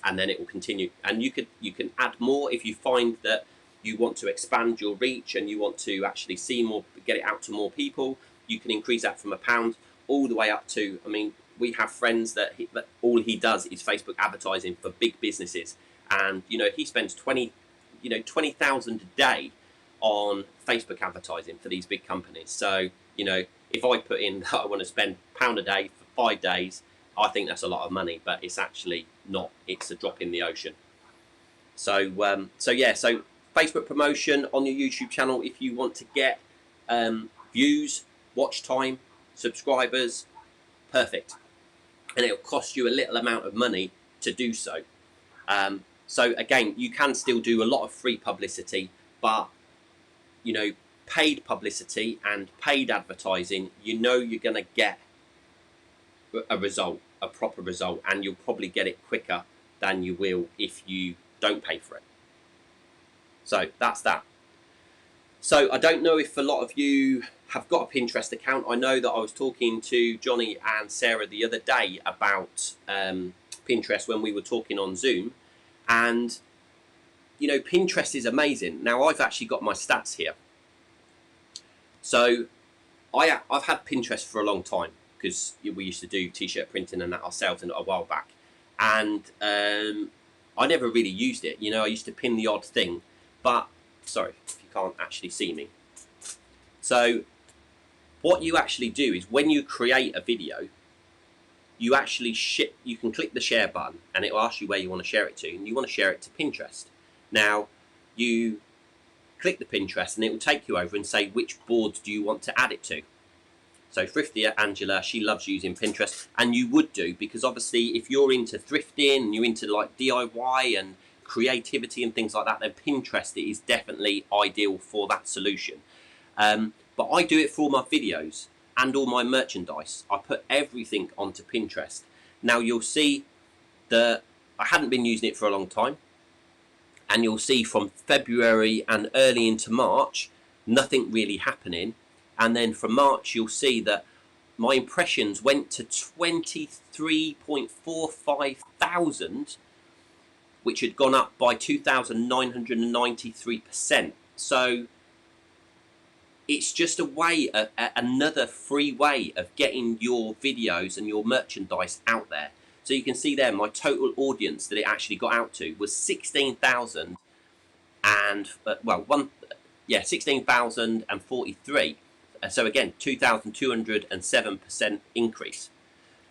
Speaker 1: and then it will continue. And you can add more if you find that you want to expand your reach and you want to actually see more, get it out to more people. you can increase that from £1 all the way up to, I mean, we have friends that all he does is Facebook advertising for big businesses, and you know, he spends 20,000 a day on Facebook advertising for these big companies. So you know, if I put in that I want to spend £1 a day for 5 days, I think that's a lot of money, but it's actually not. It's a drop in the ocean. So so Facebook promotion on your YouTube channel, if you want to get views, watch time, subscribers, perfect. And it'll cost you a little amount of money to do so. So again, you can still do a lot of free publicity, but you know, paid publicity and paid advertising, you know, you're going to get a result, a proper result, and you'll probably get it quicker than you will if you don't pay for it. So that's that. So I don't know if a lot of you have got a Pinterest account. I know that I was talking to Johnny and Sarah the other day about Pinterest when we were talking on Zoom, and you know, Pinterest is amazing. Now I've actually got my stats here. So I've had Pinterest for a long time because we used to do t-shirt printing and that ourselves a while back, and I never really used it. You know, I used to pin the odd thing, but sorry if you can't actually see me. So what you actually do is when you create a video, you actually you can click the share button and it will ask you where you want to share it to, and you want to share it to Pinterest. Now you click the Pinterest and it will take you over and say which board do you want to add it to. So Thrifty Angela, she loves using Pinterest, and you would do, because obviously if you're into thrifting and you're into like DIY and creativity and things like that, then Pinterest is definitely ideal for that solution. But I do it for all my videos and all my merchandise. I put everything onto Pinterest. Now you'll see that I hadn't been using it for a long time, and you'll see from February and early into March nothing really happening, and then from March you'll see that my impressions went to 23.45 thousand, which had gone up by 2,993%. So it's just a way, another free way of getting your videos and your merchandise out there. So you can see there, my total audience that it actually got out to was 16,000 and 16,043. So again, 2,207% increase.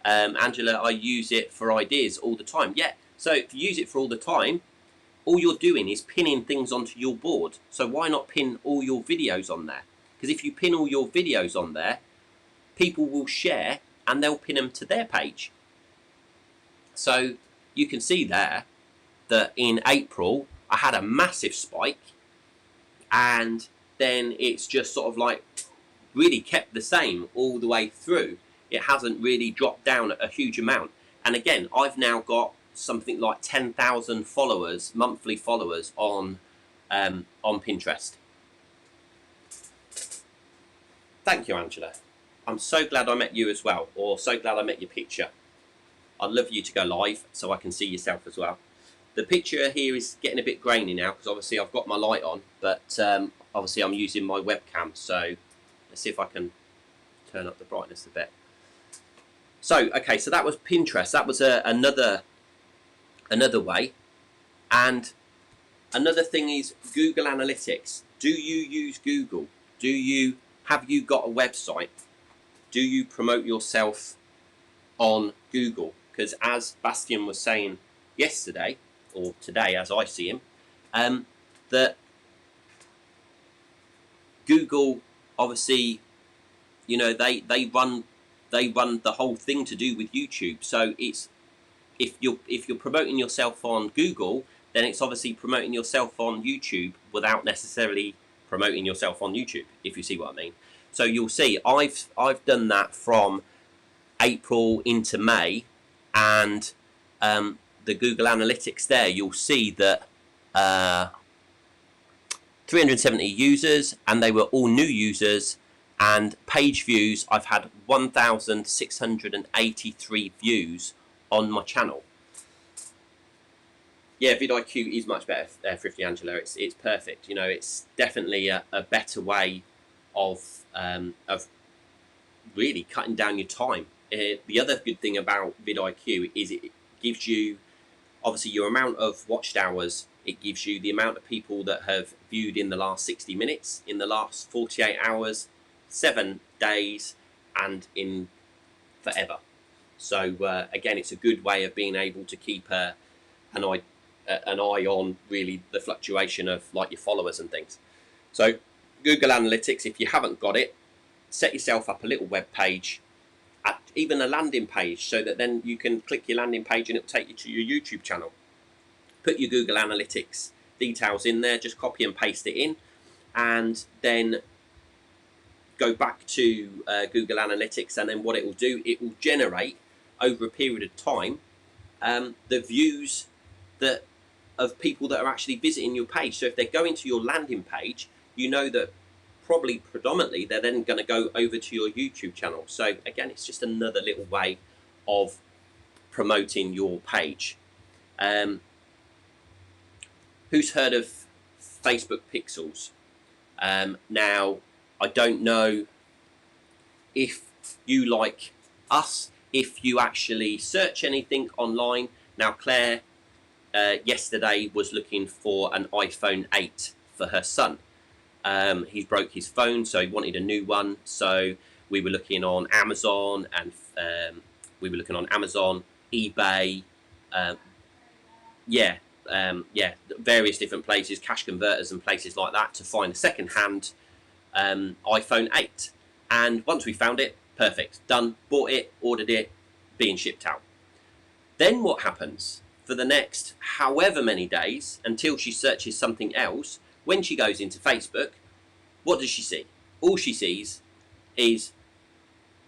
Speaker 1: Angela, I use it for ideas all the time. Yeah. So if you use it for all the time, all you're doing is pinning things onto your board. So why not pin all your videos on there? Because if you pin all your videos on there, people will share and they'll pin them to their page. So you can see there that in April I had a massive spike, and then it's just sort of like really kept the same all the way through. It hasn't really dropped down a huge amount. And again, I've now got something like 10,000 followers, monthly followers on Pinterest. Thank you, Angela. I'm so glad I met you as well, or so glad I met your picture. I'd love you to go live so I can see yourself as well. The picture here is getting a bit grainy now because obviously I've got my light on, but obviously I'm using my webcam, so let's see if I can turn up the brightness a bit. So, okay, so that was Pinterest. That was another way. And another thing is Google Analytics. Do you use Google? Have you got a website? Do you promote yourself on Google? Because as Bastian was saying yesterday, or today as I see him, that Google obviously, you know, they run the whole thing to do with YouTube. So it's if you're promoting yourself on Google, then it's obviously promoting yourself on YouTube without necessarily promoting yourself on YouTube, if you see what I mean. So you'll see I've done that from April into May, and the Google Analytics there, you'll see that 370 users, and they were all new users, and page views, I've had 1,683 views on my channel. Yeah, vidIQ is much better, Thrifty Angela. It's perfect. You know, it's definitely a better way of really cutting down your time. The other good thing about vidIQ is it gives you obviously your amount of watched hours. It gives you the amount of people that have viewed in the last 60 minutes, in the last 48 hours, 7 days, and in forever. So again, it's a good way of being able to keep an eye on really the fluctuation of like your followers and things. So Google Analytics, if you haven't got it, set yourself up a little web page, even a landing page, so that then you can click your landing page and it'll take you to your YouTube channel. Put your Google Analytics details in there, just copy and paste it in, and then go back to Google Analytics, and then what it will do, it will generate over a period of time the views that of people that are actually visiting your page. So if they're going to your landing page, you know that probably predominantly they're then going to go over to your YouTube channel. So again, it's just another little way of promoting your page. Who's heard of Facebook pixels? Now, I don't know if you, like us, if you actually search anything online. Now, Claire yesterday was looking for an iPhone 8 for her son. He's broke his phone, so he wanted a new one. So we were looking on Amazon, and eBay, various different places, cash converters and places like that, to find a second-hand iPhone 8. And once we found it, perfect, done, bought it, ordered it, being shipped out. Then what happens for the next however many days until she searches something else? When she goes into Facebook, what does she see? All she sees is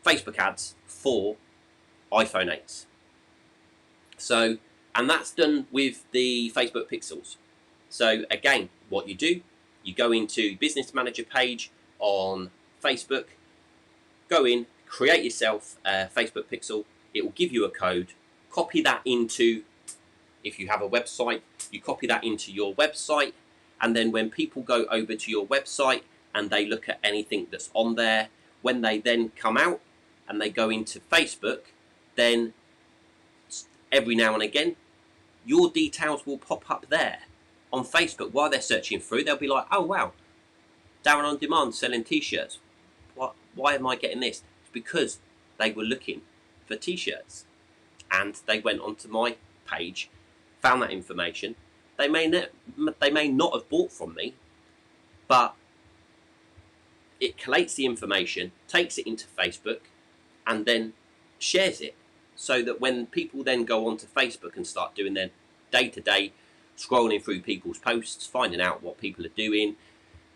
Speaker 1: Facebook ads for iPhone 8s. So, and that's done with the Facebook pixels. So again, what you do, you go into Business Manager page on Facebook, go in, create yourself a Facebook pixel. It will give you a code. Copy that into, if you have a website, you copy that into your website. And then when people go over to your website and they look at anything that's on there, when they then come out and they go into Facebook, then every now and again, your details will pop up there on Facebook. While they're searching through, they'll be like, oh wow, Darren on Demand selling t-shirts. Why am I getting this? It's because they were looking for t-shirts and they went onto my page, found that information. They may not have bought from me, but it collates the information, takes it into Facebook, and then shares it, so that when people then go onto Facebook and start doing their day-to-day scrolling through people's posts, finding out what people are doing,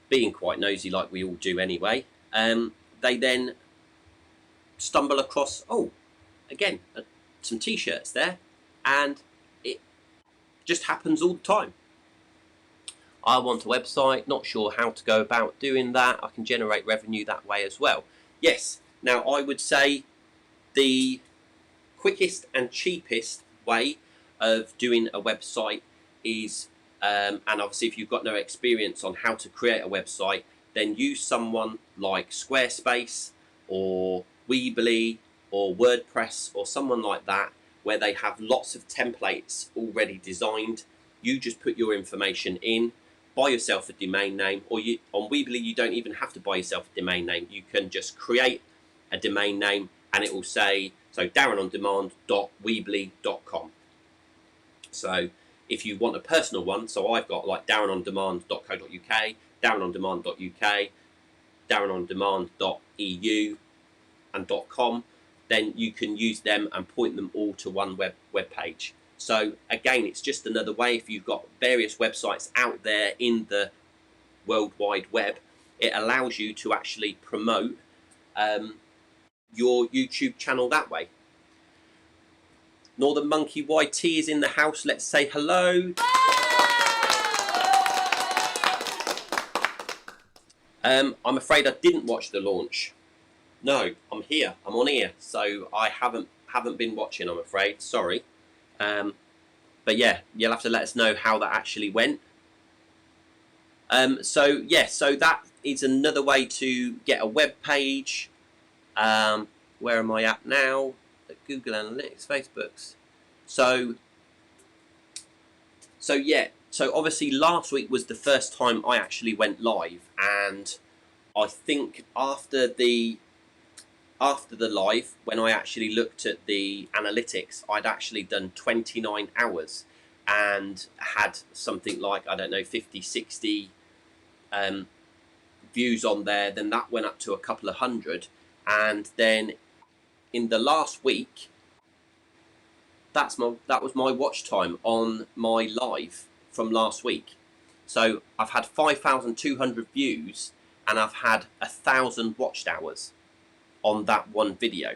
Speaker 1: being quite nosy like we all do anyway, they then stumble across, oh, again, some t-shirts there, and it just happens all the time. I want a website, not sure how to go about doing that. I can generate revenue that way as well. Yes, now I would say the quickest and cheapest way of doing a website is, and obviously if you've got no experience on how to create a website, then use someone like Squarespace or Weebly or WordPress or someone like that, where they have lots of templates already designed. You just put your information in, buy yourself a domain name, or on Weebly you don't even have to buy yourself a domain name. You can just create a domain name and it will say, so darrenondemand.weebly.com. So if you want a personal one, so I've got like darrenondemand.co.uk, darrenondemand.uk, darrenondemand.eu and .com, then you can use them and point them all to one web page. So again, it's just another way. If you've got various websites out there in the World Wide Web, it allows you to actually promote your YouTube channel that way. Northern Monkey YT is in the house. Let's say hello. I'm afraid I didn't watch the launch. No, I'm here. I'm on here, so I haven't been watching, I'm afraid. Sorry. But yeah, you'll have to let us know how that actually went. So that is another way to get a web page Where am I at now? Google Analytics, Facebook's. So yeah. So obviously last week was the first time I actually went live, and I think after the live, when I actually looked at the analytics, I'd actually done 29 hours and had something like, I don't know, 50, 60 views on there. Then that went up to a couple of hundred. And then in the last week, that was my watch time on my live from last week. So I've had 5,200 views and I've had 1,000 watched hours on that one video,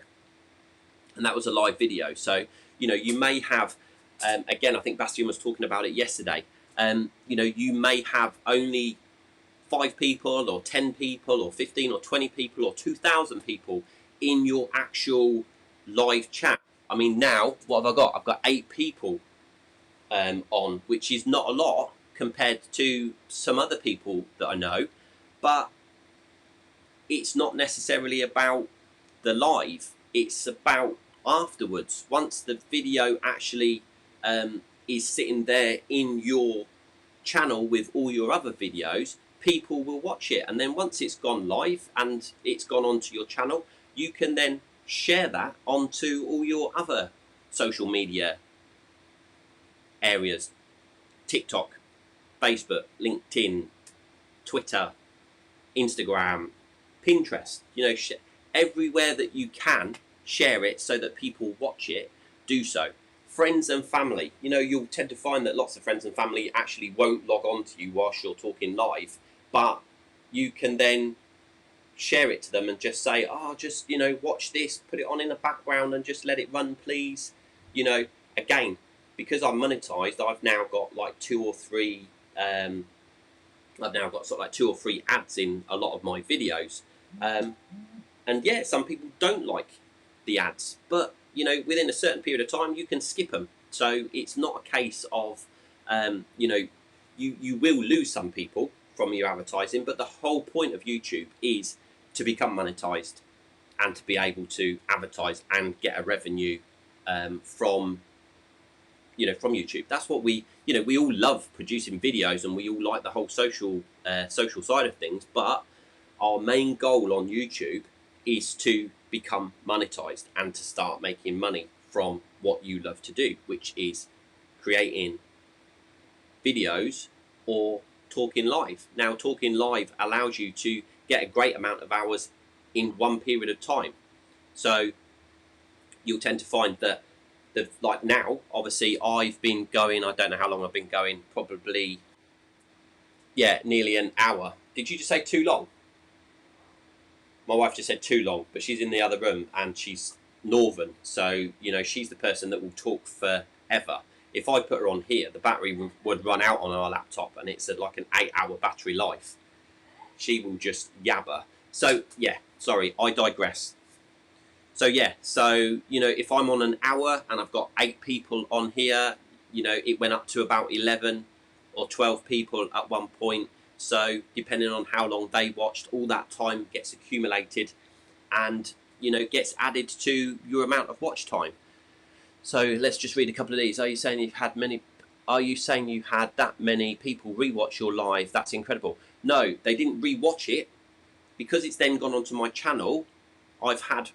Speaker 1: and that was a live video. So you may have again, I think Bastien was talking about it yesterday. You may have only 5 people or 10 people or 15 or 20 people or 2,000 people in your actual live chat. I mean, now what have I got? I've got 8 people on, which is not a lot compared to some other people that I know, but it's not necessarily about the live, it's about afterwards. Once the video actually is sitting there in your channel with all your other videos, people will watch it, and then once it's gone live and it's gone onto your channel, you can then share that onto all your other social media areas: TikTok, Facebook, LinkedIn, Twitter, Instagram, Pinterest. Everywhere that you can share it so that people watch it, do so. Friends and family, you'll tend to find that lots of friends and family actually won't log on to you whilst you're talking live, but you can then share it to them and just say, just watch this, put it on in the background and just let it run, please. Again, because I'm monetized, I've now got like 2 or 3 I've now got sort of like 2 or 3 ads in a lot of my videos. And yeah, some people don't like the ads, but within a certain period of time you can skip them. So it's not a case of you will lose some people from your advertising, but the whole point of YouTube is to become monetized and to be able to advertise and get a revenue from YouTube. That's what we all love producing videos, and we all like the whole social side of things, but our main goal on YouTube is to become monetized and to start making money from what you love to do, which is creating videos or talking live. Now, talking live allows you to get a great amount of hours in one period of time. So you'll tend to find that like now, obviously I've been going, I don't know how long I've been going, probably nearly an hour. Did you just say too long? My wife just said too long, but she's in the other room and she's northern, so she's the person that will talk forever. If I put her on here, the battery would run out on our laptop, and it's like an 8-hour battery life. She will just yabber. So yeah, sorry, I digress. So yeah, if I'm on an hour and I've got 8 people on here, it went up to about 11 or 12 people at one point. So depending on how long they watched, all that time gets accumulated and gets added to your amount of watch time. So let's just read a couple of these. Are you saying you had that many people rewatch your live? That's incredible. No, they didn't rewatch it, because it's then gone onto my channel. I've had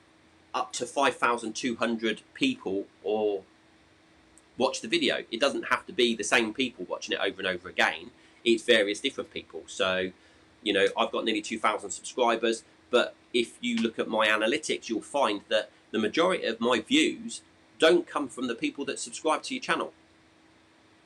Speaker 1: up to 5,200 people or watch the video. It doesn't have to be the same people watching it over and over again. It's various different people. So I've got nearly 2,000 subscribers, but if you look at my analytics, you'll find that the majority of my views don't come from the people that subscribe to your channel.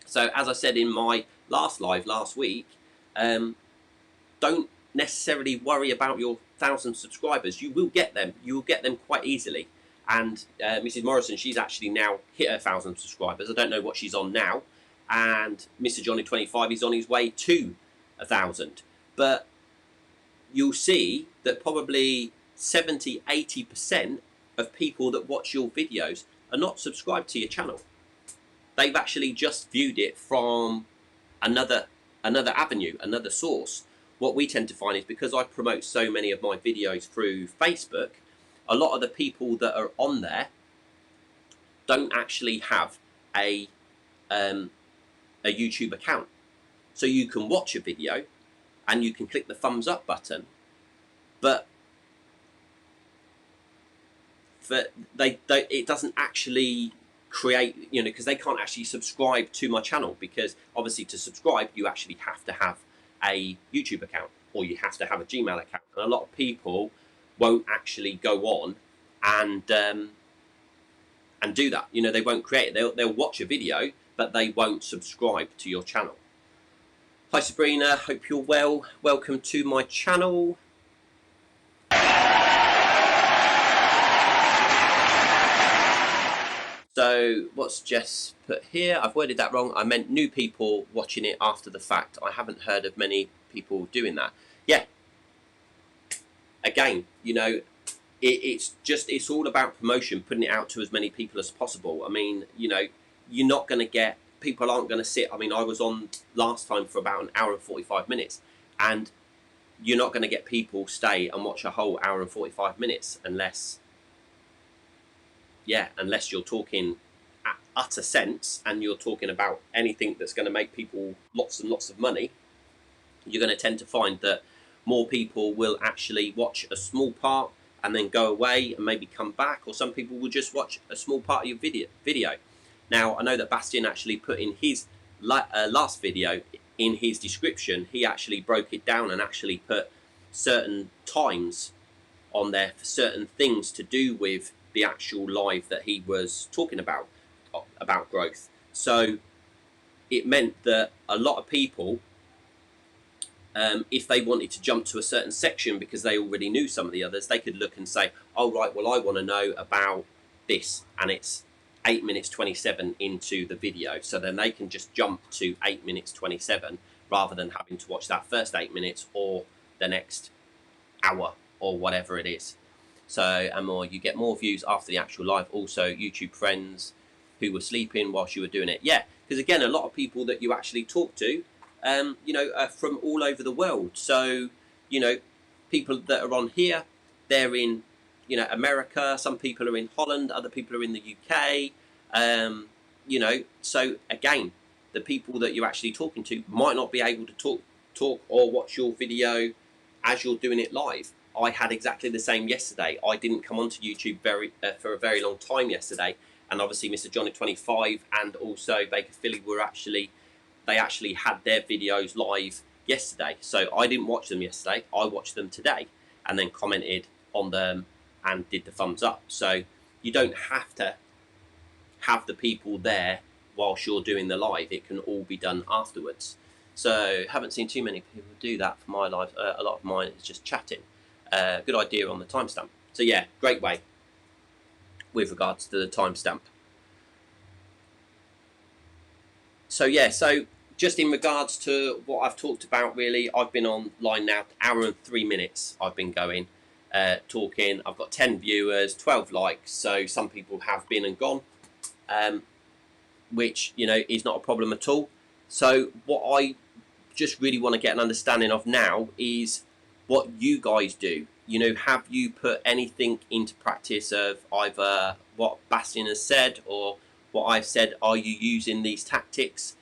Speaker 1: So as I said in my last live last week, don't necessarily worry about your 1,000 subscribers. You will get them. You will get them quite easily. And Mrs. Morrison, she's actually now hit her 1,000 subscribers. I don't know what she's on now. And Mr. Johnny 25 is on his way to 1,000. But you'll see that probably 70-80% of people that watch your videos are not subscribed to your channel. They've actually just viewed it from another avenue, another source. What we tend to find is, because I promote so many of my videos through Facebook, a lot of the people that are on there don't actually have a YouTube account. So you can watch a video and you can click the thumbs up button, but it doesn't actually create, because they can't actually subscribe to my channel, because obviously to subscribe you actually have to have a YouTube account or you have to have a Gmail account, and a lot of people won't actually go on and do that. They won't create it. They'll watch a video, but they won't subscribe to your channel. Hi Sabrina, hope you're well. Welcome to my channel. So what's Jess put here? I've worded that wrong. I meant new people watching it after the fact. I haven't heard of many people doing that. Yeah. Again, it's all about promotion, putting it out to as many people as possible. I mean, you're not going to get, people aren't going to sit. I mean, I was on last time for about an hour and 45 minutes, and you're not going to get people stay and watch a whole hour and 45 minutes unless you're talking utter sense and you're talking about anything that's going to make people lots and lots of money. You're going to tend to find that more people will actually watch a small part and then go away and maybe come back, or some people will just watch a small part of your video. Now, I know that Bastian actually put in his last video, in his description, he actually broke it down and actually put certain times on there for certain things to do with the actual live that he was talking about growth. So it meant that a lot of people, if they wanted to jump to a certain section because they already knew some of the others, they could look and say, oh right, well I want to know about this, and it's 8 minutes 27 into the video, so then they can just jump to 8 minutes 27 rather than having to watch that first 8 minutes or the next hour or whatever it is. So, and more, you get more views after the actual live. Also, YouTube friends who were sleeping whilst you were doing it. Yeah, because again, a lot of people that you actually talk to, are from all over the world. So, people that are on here, they're in, America. Some people are in Holland. Other people are in the UK. So again, the people that you're actually talking to might not be able to talk or watch your video as you're doing it live. I had exactly the same yesterday. I didn't come onto YouTube for a very long time yesterday, and obviously Mr. Johnny 25 and also Baker Philly they actually had their videos live yesterday. So I didn't watch them yesterday. I watched them today and then commented on them and did the thumbs up. So you don't have to have the people there whilst you're doing the live. It can all be done afterwards. So haven't seen too many people do that for my live. A lot of mine is just chatting. Good idea on the timestamp. So yeah, great way with regards to the timestamp. So yeah, so just in regards to what I've talked about, really, I've been online now, hour and 3 minutes I've been going, talking. I've got 10 viewers, 12 likes, so some people have been and gone, which, is not a problem at all. So what I just really want to get an understanding of now is what you guys do. Have you put anything into practice of either what Bastian has said or what I've said? Are you using these tactics?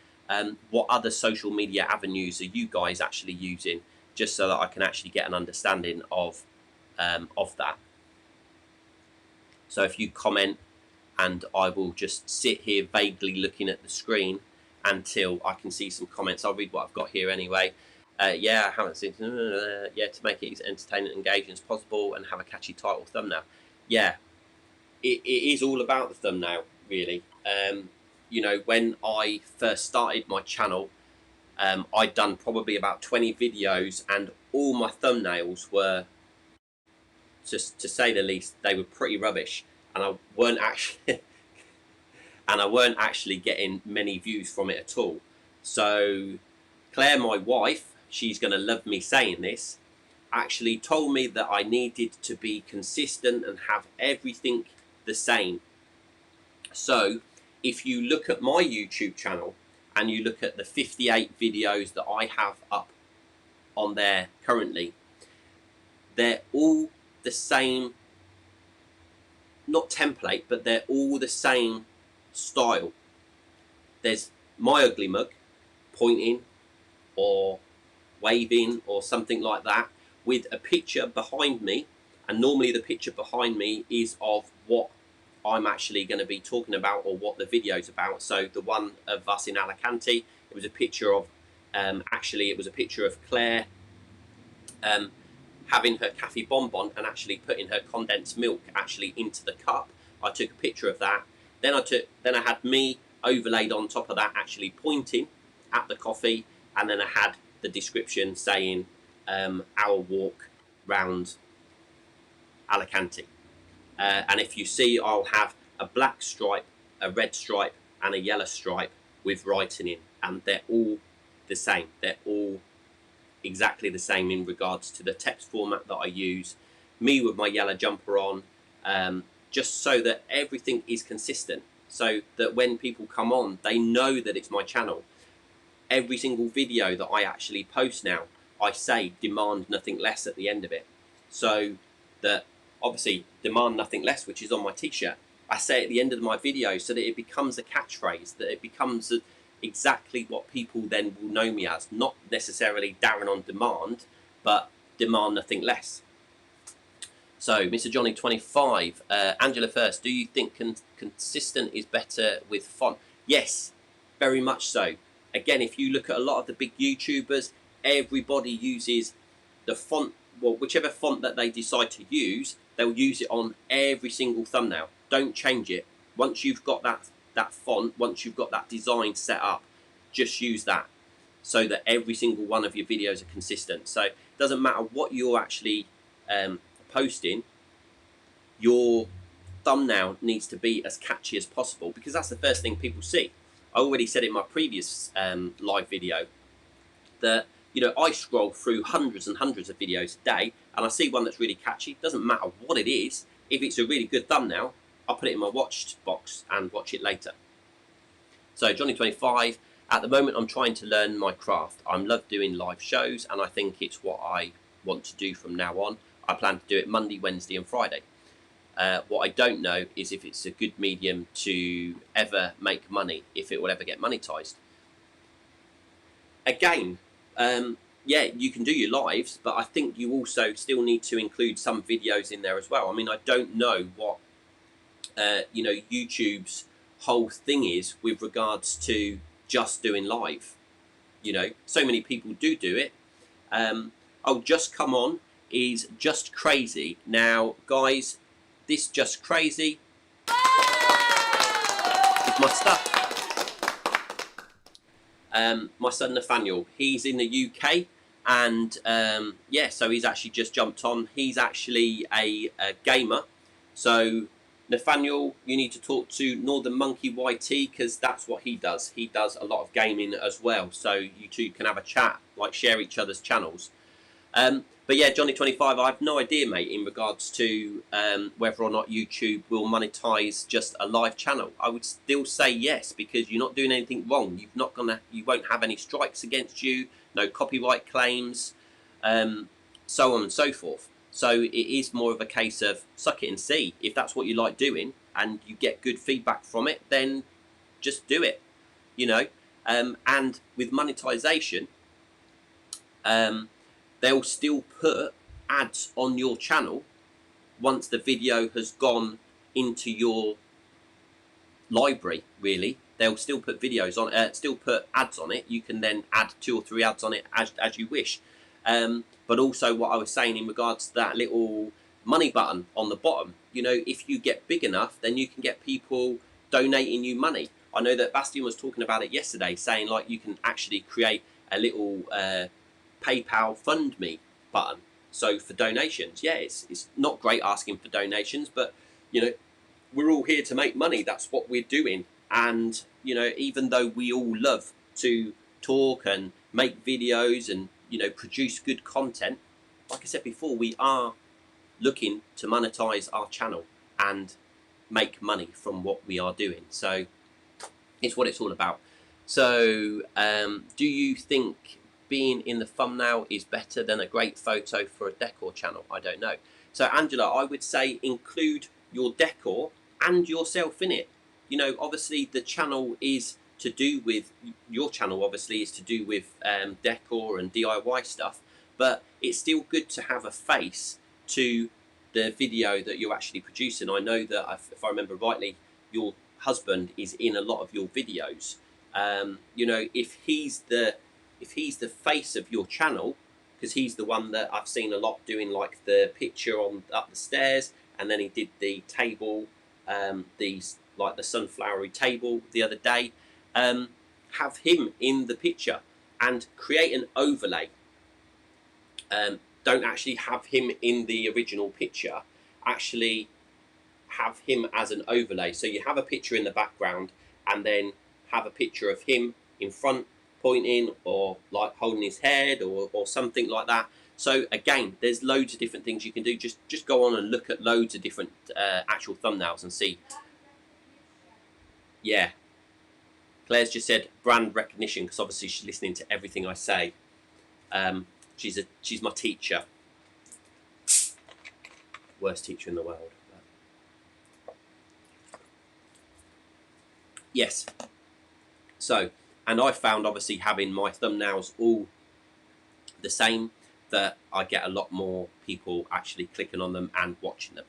Speaker 1: What other social media avenues are you guys actually using, just so that I can actually get an understanding of that? So if you comment, and I will just sit here vaguely looking at the screen until I can see some comments. I'll read what I've got here anyway. Yeah, I haven't seen. Yeah, to make it as entertaining and engaging as possible and have a catchy title thumbnail. Yeah, it is all about the thumbnail, really. When I first started my channel, I'd done probably about 20 videos, and all my thumbnails were, just to say the least, they were pretty rubbish, and I weren't actually getting many views from it at all. So Claire, my wife, she's going to love me saying this, actually told me that I needed to be consistent and have everything the same. So if you look at my YouTube channel and you look at the 58 videos that I have up on there currently, they're all the same not template, but they're all the same style. There's my ugly mug pointing or waving or something like that with a picture behind me, and normally the picture behind me is of what I'm actually going to be talking about or what the video's about. So the one of us in Alicante, it was a picture of actually it was a picture of Claire having her cafe bonbon and actually putting her condensed milk actually into the cup. I took a picture of that. Then I had me overlaid on top of that actually pointing at the coffee, and then I had the description saying our walk round Alicante. And if you see, I'll have a black stripe, a red stripe, and a yellow stripe with writing in, and they're all the same. They're all exactly the same in regards to the text format that I use. Me with my yellow jumper on, just so that everything is consistent, so that when people come on, they know that it's my channel. Every single video that I actually post now, I say demand nothing less at the end of it, so that obviously demand nothing less, which is on my t-shirt, I say at the end of my video, so that it becomes a catchphrase, that it becomes exactly what people then will know me as, not necessarily Darren on Demand, but demand nothing less. So Mr. Johnny 25, Angela first, do you think consistent is better with font? Yes, very much so. Again, if you look at a lot of the big YouTubers, everybody uses the font, well, whichever font that they decide to use, they'll use it on every single thumbnail. Don't change it. Once you've got that font, once you've got that design set up, just use that, so that every single one of your videos are consistent. So it doesn't matter what you're actually posting, your thumbnail needs to be as catchy as possible, because that's the first thing people see. I already said in my previous live video that, you know, I scroll through hundreds and hundreds of videos a day, and I see one that's really catchy. Doesn't matter what it is. If it's a really good thumbnail, I'll put it in my watched box and watch it later. So Johnny 25, at the moment I'm trying to learn my craft. I love doing live shows, and I think it's what I want to do from now on. I plan to do it Monday, Wednesday and Friday. What I don't know is if it's a good medium to ever make money, if it will ever get monetized. Again, yeah, you can do your lives, but I think you also still need to include some videos in there as well. I mean, I don't know what you know, YouTube's whole thing is with regards to just doing live. You know, so many people do it. Oh, Just Come On is just crazy. Now, guys, this Just Crazy is my stuff. My son Nathaniel, he's in the UK, and yeah, so he's actually just jumped on. He's actually a gamer, so Nathaniel, you need to talk to Northern Monkey YT, because that's what he does. He does a lot of gaming as well, so you two can have a chat, like share each other's channels. But yeah, Johnny 25, I have no idea, mate, in regards to whether or not YouTube will monetize just a live channel. I would still say yes, because you're not doing anything wrong. You won't have any strikes against you, no copyright claims, so on and so forth. So it is more of a case of suck it and see. If that's what you like doing and you get good feedback from it, then just do it, you know. And with monetization, they'll still put ads on your channel once the video has gone into your library, really. They'll still put videos on, still put ads on it. You can then add 2 or 3 ads on it as you wish. But also what I was saying in regards to that little money button on the bottom, you know, if you get big enough, then you can get people donating you money. I know that Bastian was talking about it yesterday, saying like you can actually create a little PayPal fund me button. So for donations, yeah, it's not great asking for donations, but you know, we're all here to make money. That's what we're doing. And you know, even though we all love to talk and make videos and, you know, produce good content, like I said before, we are looking to monetize our channel and make money from what we are doing. So it's what it's all about. So do you think being in the thumbnail is better than a great photo for a decor channel? I don't know. So Angela, I would say include your decor and yourself in it. You know, obviously the channel is to do with, your channel obviously is to do with decor and DIY stuff, but it's still good to have a face to the video that you're actually producing. I know that if I remember rightly, your husband is in a lot of your videos. You know, if he's the face of your channel, because he's the one that I've seen a lot doing, like the picture on up the stairs, and then he did the table, like the sunflowery table the other day. Have him in the picture and create an overlay. Don't actually have him in the original picture, actually have him as an overlay. So you have a picture in the background and then have a picture of him in front pointing, or like holding his head, or something like that. So again, there's loads of different things you can do. Just go on and look at loads of different actual thumbnails and see. Yeah, Claire's just said brand recognition, because obviously she's listening to everything I say. She's my teacher. Worst teacher in the world. Yes. So, and I found, obviously, having my thumbnails all the same, that I get a lot more people actually clicking on them and watching them.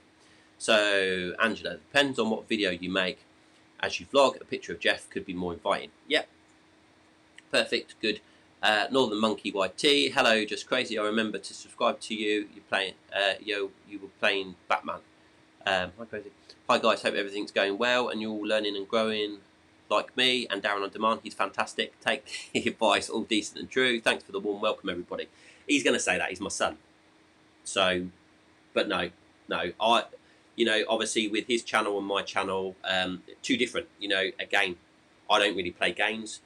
Speaker 1: So, Angela, depends on what video you make. As you vlog, a picture of Jeff could be more inviting. Yep. Perfect. Good. Northern Monkey YT. Hello, just crazy. I remember to subscribe to you. You're playing. You were playing Batman. Hi, crazy. Hi guys. Hope everything's going well and you're all learning and growing like me. And Darren on Demand. He's fantastic. Take the advice. All decent and true. Thanks for the warm welcome, everybody. He's going to say that. He's my son. So, but no. You know, obviously with his channel and my channel, two different. You know, again, I don't really play games.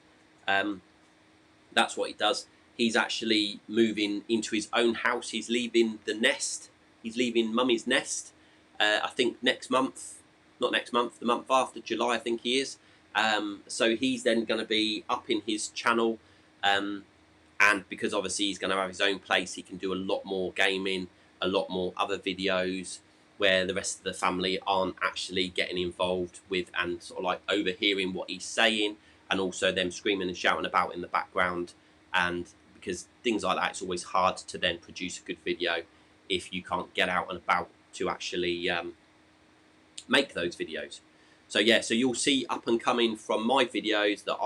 Speaker 1: That's what he does. He's actually moving into his own house. He's leaving the nest. He's leaving mummy's nest. I think next month, not next month, the month after, July, I think he is. So he's then going to be up in his channel. And because obviously he's going to have his own place, he can do a lot more gaming, a lot more other videos where the rest of the family aren't actually getting involved with and sort of like overhearing what he's saying, and also them screaming and shouting about in the background. And because things like that, it's always hard to then produce a good video if you can't get out and about to actually make those videos. So yeah, so you'll see up and coming from my videos that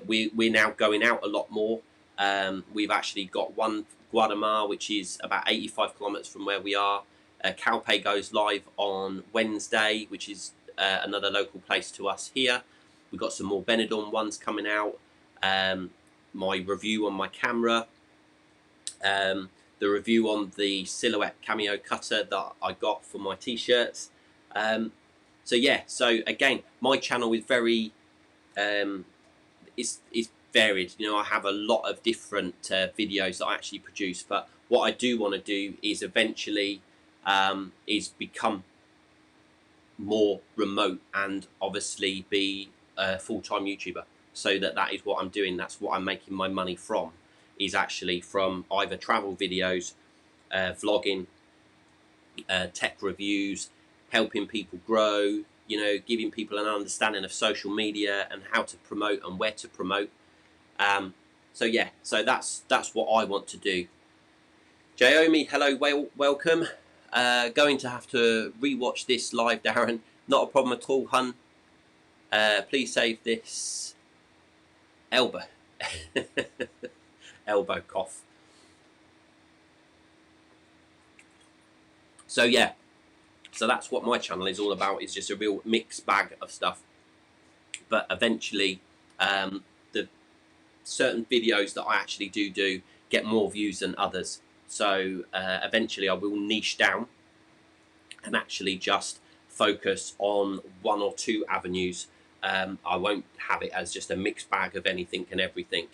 Speaker 1: we're now going out a lot more. We've actually got one, Guatemala, which is about 85 kilometers from where we are. Calpe goes live on Wednesday, which is another local place to us here. We've got some more Benidorm ones coming out. My review on my camera. The review on the Silhouette Cameo Cutter that I got for my t-shirts. So yeah, so again, my channel is very, it's varied. You know, I have a lot of different videos that I actually produce, but what I do want to do is eventually is become more remote and obviously be a full-time YouTuber. So that is what I'm doing. That's what I'm making my money from, is actually from either travel videos, vlogging, tech reviews, helping people grow, you know, giving people an understanding of social media and how to promote and where to promote. So yeah, so that's what I want to do. Jaomi, hello, welcome. Going to have to rewatch this live, Darren. Not a problem at all, hun. Please save this elbow. Elbow cough. So yeah, so that's what my channel is all about. It's just a real mixed bag of stuff. But eventually, the certain videos that I actually do get more views than others. So eventually I will niche down and actually just focus on one or two avenues. I won't have it as just a mixed bag of anything and everything.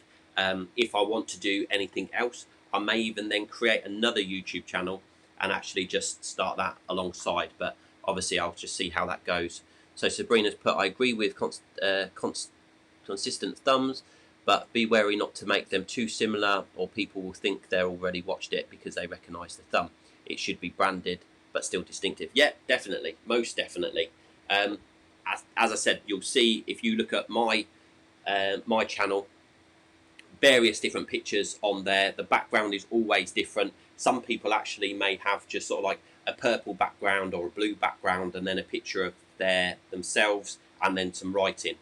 Speaker 1: If I want to do anything else, I may even then create another YouTube channel and actually just start that alongside. But obviously I'll just see how that goes. So Sabrina's put, I agree with consistent thumbs, but be wary not to make them too similar, or people will think they're already watched it because they recognise the thumb. It should be branded but still distinctive. Yeah, definitely, most definitely. As I said, you'll see if you look at my my channel, various different pictures on there. The background is always different. Some people actually may have just sort of like a purple background or a blue background, and then a picture of themselves, and then some writing.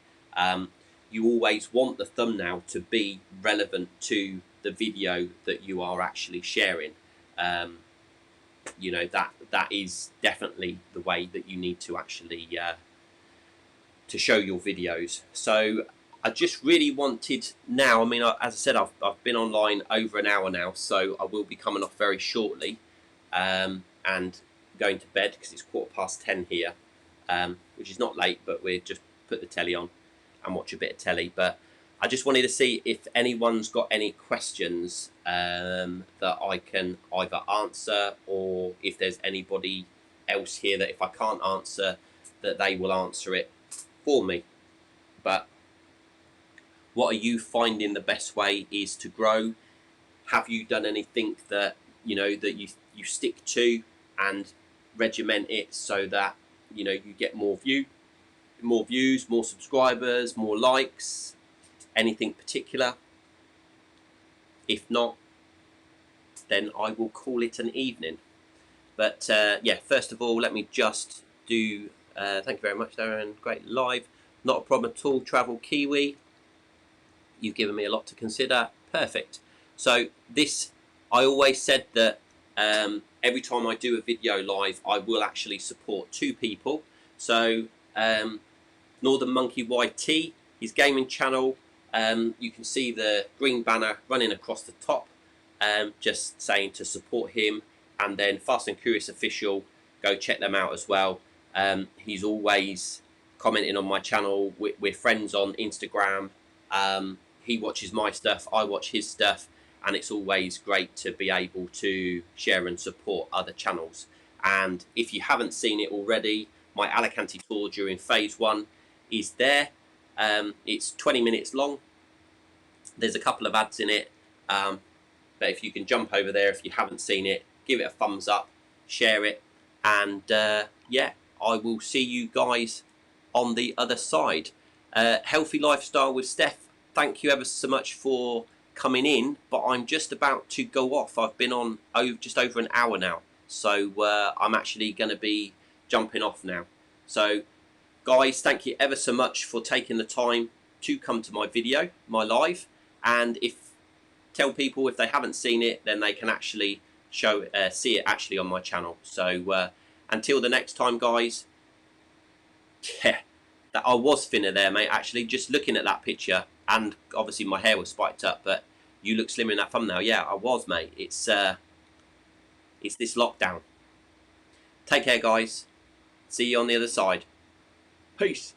Speaker 1: You always want the thumbnail to be relevant to the video that you are actually sharing. You know, that is definitely the way that you need to actually to show your videos. So I just really wanted now, I mean, as I said, I've been online over an hour now, so I will be coming off very shortly and going to bed because it's 10:15 here, which is not late, but we'll just put the telly on and watch a bit of telly. But I just wanted to see if anyone's got any questions that I can either answer, or if there's anybody else here that if I can't answer, that they will answer it for me. But what are you finding the best way is to grow? Have you done anything that that you stick to and regiment it so that you get more views, more subscribers, more likes? Anything particular? If not, then I will call it an evening. But yeah, first of all, let me just do. Thank you very much, Darren. Great live. Not a problem at all. Travel Kiwi. You've given me a lot to consider. Perfect. So this, I always said that every time I do a video live, I will actually support two people. So Northern Monkey YT, his gaming channel, you can see the green banner running across the top, just saying to support him. And then Fast and Curious Official, go check them out as well. He's always commenting on my channel. We're friends on Instagram. He watches my stuff, I watch his stuff, and it's always great to be able to share and support other channels. And if you haven't seen it already, my Alicante tour during phase 1 is there. It's 20 minutes long. There's a couple of ads in it, but if you can jump over there if you haven't seen it, give it a thumbs up, share it, and yeah, I will see you guys on the other side. Healthy Lifestyle with Steph, thank you ever so much for coming in, but I'm just about to go off. I've been on just over an hour now, so I'm actually going to be jumping off now. So guys, thank you ever so much for taking the time to come to my video, my live, and tell people if they haven't seen it, then they can actually see it actually on my channel. So until the next time, guys. Yeah, that I was thinner there, mate, actually, just looking at that picture, and obviously my hair was spiked up, but you look slimmer in that thumbnail. Yeah, I was, mate. It's this lockdown. Take care, guys. See you on the other side. Peace.